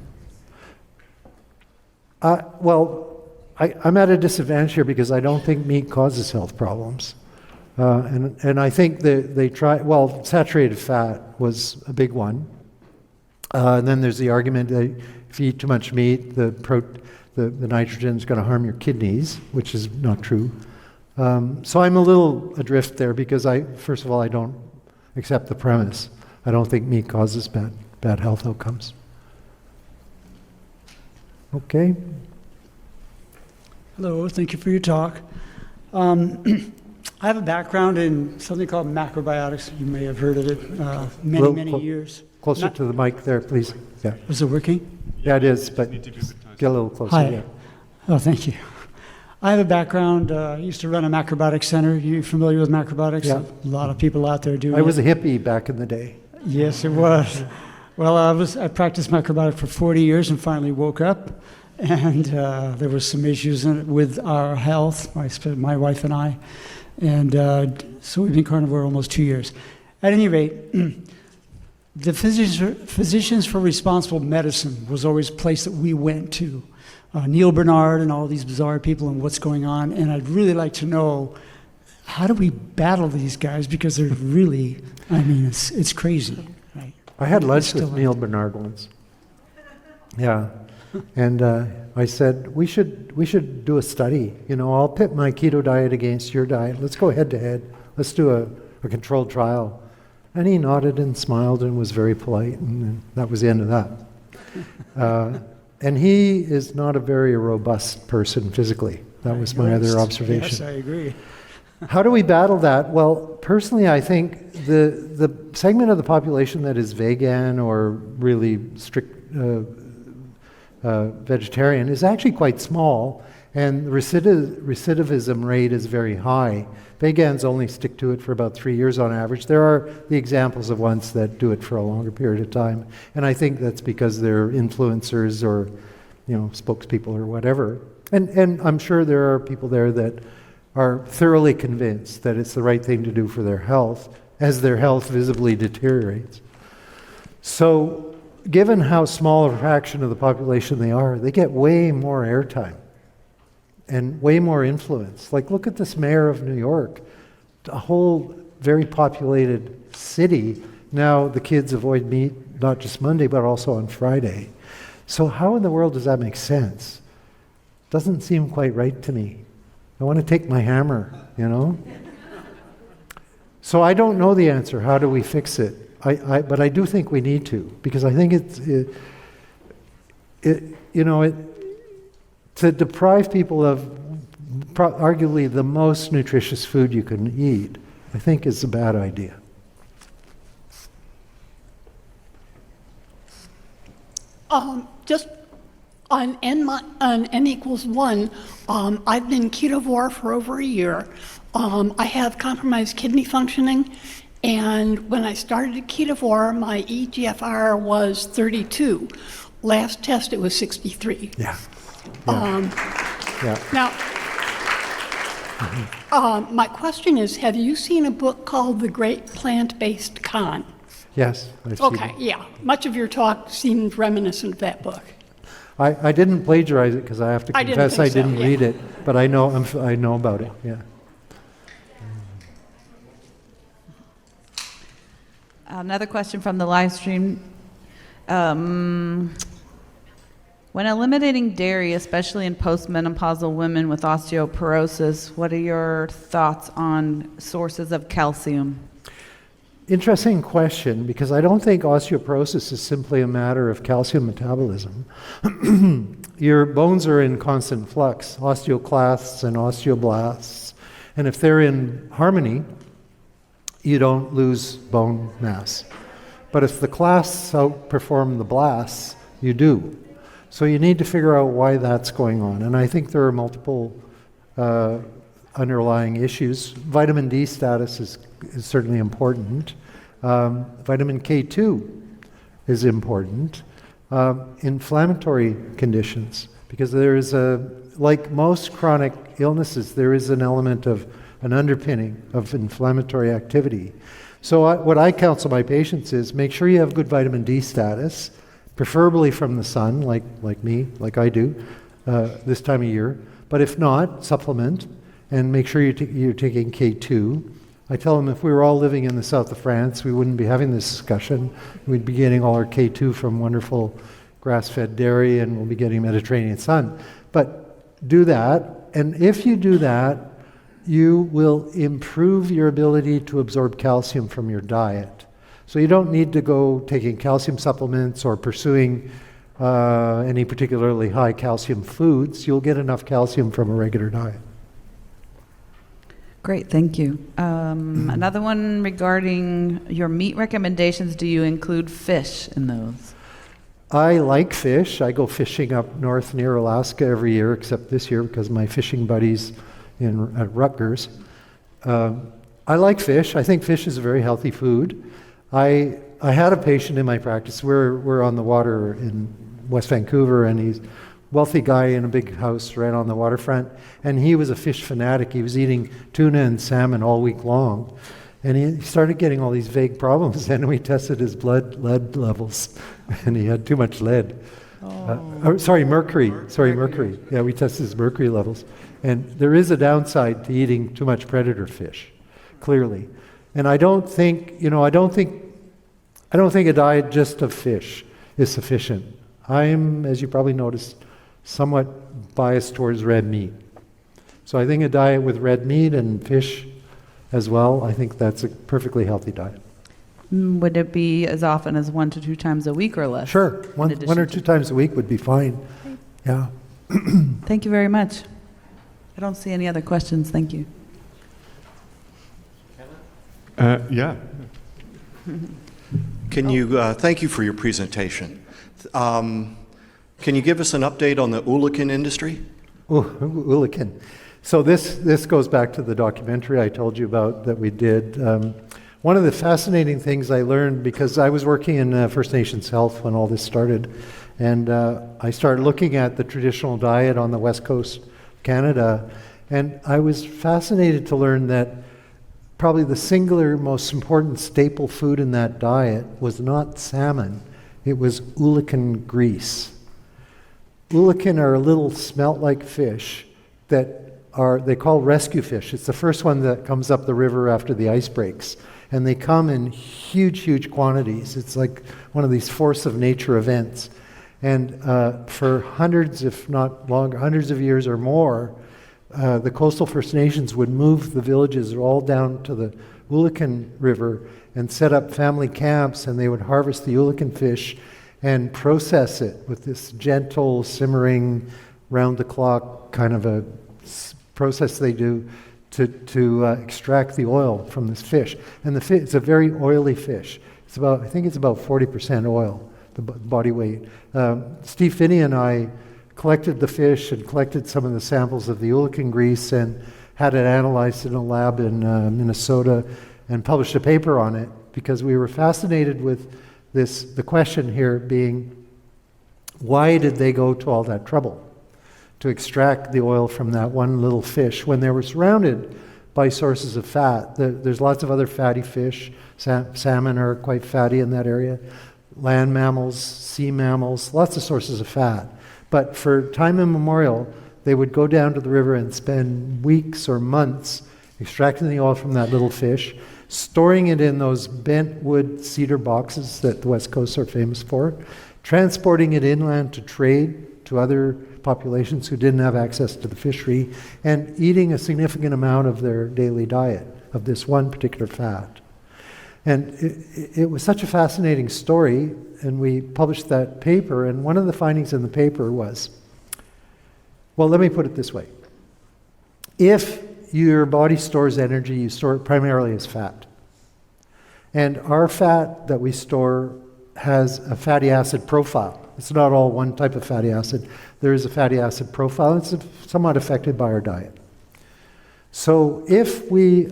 I'm at a disadvantage here because I don't think meat causes health problems. And I think they try, saturated fat was a big one. And then there's the argument that if you eat too much meat, the nitrogen is going to harm your kidneys, which is not true. So I'm a little adrift there because first of all, I don't accept the premise. I don't think meat causes bad health outcomes. Okay. Hello, thank you for your talk. I have a background in something called macrobiotics. You may have heard of it many years. Closer to the mic there, please. Yeah. Is it working? Yeah, it is, but get a little closer. Hi. Yeah. Oh, thank you. I have a background, I used to run a macrobiotics center. Are you familiar with macrobiotics? Yeah. A lot of people out there do it. I was a hippie back in the day. Yes, it was. Well, I practiced macrobiotics for 40 years and finally woke up. And there were some issues with our health, my wife and I. And so we've been carnivore almost 2 years. At any rate, the Physicians for Responsible Medicine was always a place that we went to. Neil Bernard and all these bizarre people and what's going on. And I'd really like to know, how do we battle these guys? Because they're really, I mean, it's crazy. Right? I had lunch Still with Neil Bernard once. Yeah. And I said, we should do a study. You know, I'll pit my keto diet against your diet. Let's go head to head. Let's do a controlled trial. And he nodded and smiled and was very polite, and that was the end of that. And he is not a very robust person physically. That was my other observation. Yes, I agree. How do we battle that? Well, personally, I think the segment of the population that is vegan or really strict vegetarian is actually quite small, and the recidivism rate is very high. Vegans only stick to it for about 3 years on average. There are the examples of ones that do it for a longer period of time, and I think that's because they're influencers or, you know, spokespeople or whatever. And I'm sure there are people there that are thoroughly convinced that it's the right thing to do for their health, as their health visibly deteriorates. So, given how small a fraction of the population they are, they get way more airtime and way more influence. Like, look at this mayor of New York, a whole very populated city. Now the kids avoid meat not just Monday, but also on Friday. So how in the world does that make sense? Doesn't seem quite right to me. I want to take my hammer, you know? So I don't know the answer. How do we fix it? But I do think we need to, because I think to deprive people of arguably the most nutritious food you can eat, I think is a bad idea. Just on N equals 1, I've been ketovore for over a year. I have compromised kidney functioning, and when I started ketovore, my EGFR was 32. Last test, it was 63. Yeah. Now, my question is, have you seen a book called The Great Plant-Based Con? Yes, I've seen Okay, it. yeah. Much of your talk seemed reminiscent of that book. I didn't plagiarize it because I have to I didn't confess think I so, didn't yeah. read it, but I know about it. Yeah. Another question from the live stream. When eliminating dairy, especially in postmenopausal women with osteoporosis, what are your thoughts on sources of calcium? Interesting question, because I don't think osteoporosis is simply a matter of calcium metabolism. Your bones are in constant flux, osteoclasts and osteoblasts, and if they're in harmony, you don't lose bone mass. But if the clasts outperform the blasts, you do. So you need to figure out why that's going on. And I think there are multiple underlying issues. Vitamin D status is certainly important. Vitamin K2 is important. Inflammatory conditions, because there is like most chronic illnesses, there is an element of an underpinning of inflammatory activity. So what I counsel my patients is make sure you have good vitamin D status, preferably from the sun, like me, like I do, this time of year. But if not, supplement and make sure you're taking K2. I tell them if we were all living in the south of France, we wouldn't be having this discussion. We'd be getting all our K2 from wonderful grass-fed dairy, and we'll be getting Mediterranean sun. But do that, and if you do that, you will improve your ability to absorb calcium from your diet. So you don't need to go taking calcium supplements or pursuing any particularly high calcium foods. You'll get enough calcium from a regular diet. Great, thank you. Another one regarding your meat recommendations. Do you include fish in those? I like fish. I go fishing up north near Alaska every year, except this year because my fishing buddies at Rutgers. I like fish. I think fish is a very healthy food. I had a patient in my practice. We're on the water in West Vancouver, and he's a wealthy guy in a big house right on the waterfront, and he was a fish fanatic. He was eating tuna and salmon all week long, and he started getting all these vague problems, and we tested his lead levels, and he had too much lead. Sorry, mercury. Sorry, mercury. Yeah, we test his mercury levels. And there is a downside to eating too much predator fish, clearly. And I don't think a diet just of fish is sufficient. I'm, as you probably noticed, somewhat biased towards red meat. So I think a diet with red meat and fish as well, I think that's a perfectly healthy diet. Would it be as often as 1 to 2 times a week or less? Sure, one or two times a week would be fine. Yeah. Thank you very much. I don't see any other questions. Thank you. Yeah. Can you, thank you for your presentation. Can you give us an update on the Ulican industry? Ulican. So this goes back to the documentary I told you about that we did. One of the fascinating things I learned, because I was working in First Nations Health when all this started, and I started looking at the traditional diet on the west coast of Canada, and I was fascinated to learn that probably the singular most important staple food in that diet was not salmon, it was Ulican grease. Ulican are a little smelt-like fish that they call rescue fish. It's the first one that comes up the river after the ice breaks. And they come in huge, huge quantities. It's like one of these force of nature events. And for hundreds, if not longer, hundreds of years or more, the coastal First Nations would move the villages all down to the Ulican River and set up family camps, and they would harvest the Ulican fish and process it with this gentle, simmering, round-the-clock kind of a process they do to extract the oil from this fish. And it's a very oily fish. I think it's about 40% oil, the body weight. Steve Finney and I collected the fish and collected some of the samples of the Ulican grease and had it analyzed in a lab in Minnesota and published a paper on it because we were fascinated with the question here being, why did they go to all that trouble to extract the oil from that one little fish when they were surrounded by sources of fat? There's lots of other fatty fish. Salmon are quite fatty in that area. Land mammals, sea mammals, lots of sources of fat. But for time immemorial, they would go down to the river and spend weeks or months extracting the oil from that little fish, storing it in those bent wood cedar boxes that the West Coast are famous for, transporting it inland to trade to other populations who didn't have access to the fishery, and eating a significant amount of their daily diet of this one particular fat. And it was such a fascinating story, and we published that paper, and one of the findings in the paper was, well, let me put it this way. If your body stores energy, you store it primarily as fat. And our fat that we store has a fatty acid profile. It's not all one type of fatty acid. There is a fatty acid profile. It's somewhat affected by our diet. So if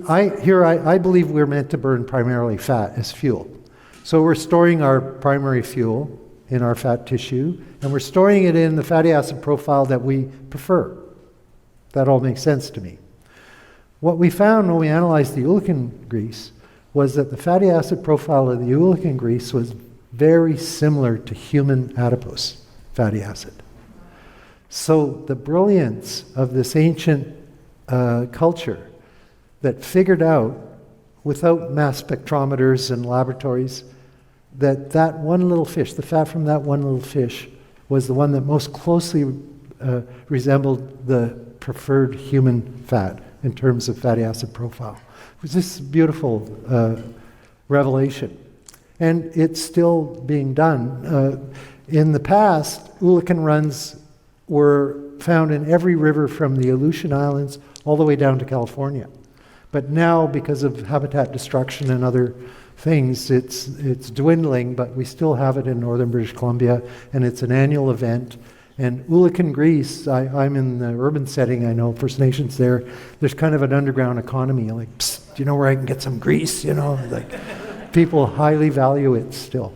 I believe we're meant to burn primarily fat as fuel. So we're storing our primary fuel in our fat tissue, and we're storing it in the fatty acid profile that we prefer. That all makes sense to me. What we found when we analyzed the Ulican grease was that the fatty acid profile of the Ulican grease was very similar to human adipose fatty acid. So the brilliance of this ancient culture that figured out, without mass spectrometers and laboratories, that one little fish, the fat from that one little fish, was the one that most closely resembled the preferred human fat in terms of fatty acid profile. It was this beautiful revelation. And it's still being done. In the past, Ulican runs were found in every river from the Aleutian Islands all the way down to California. But now, because of habitat destruction and other things, it's dwindling, but we still have it in northern British Columbia, and it's an annual event. And Ulican grease, I'm in the urban setting, I know First Nations there, there's kind of an underground economy, like, psst, do you know where I can get some grease, like... People highly value it still.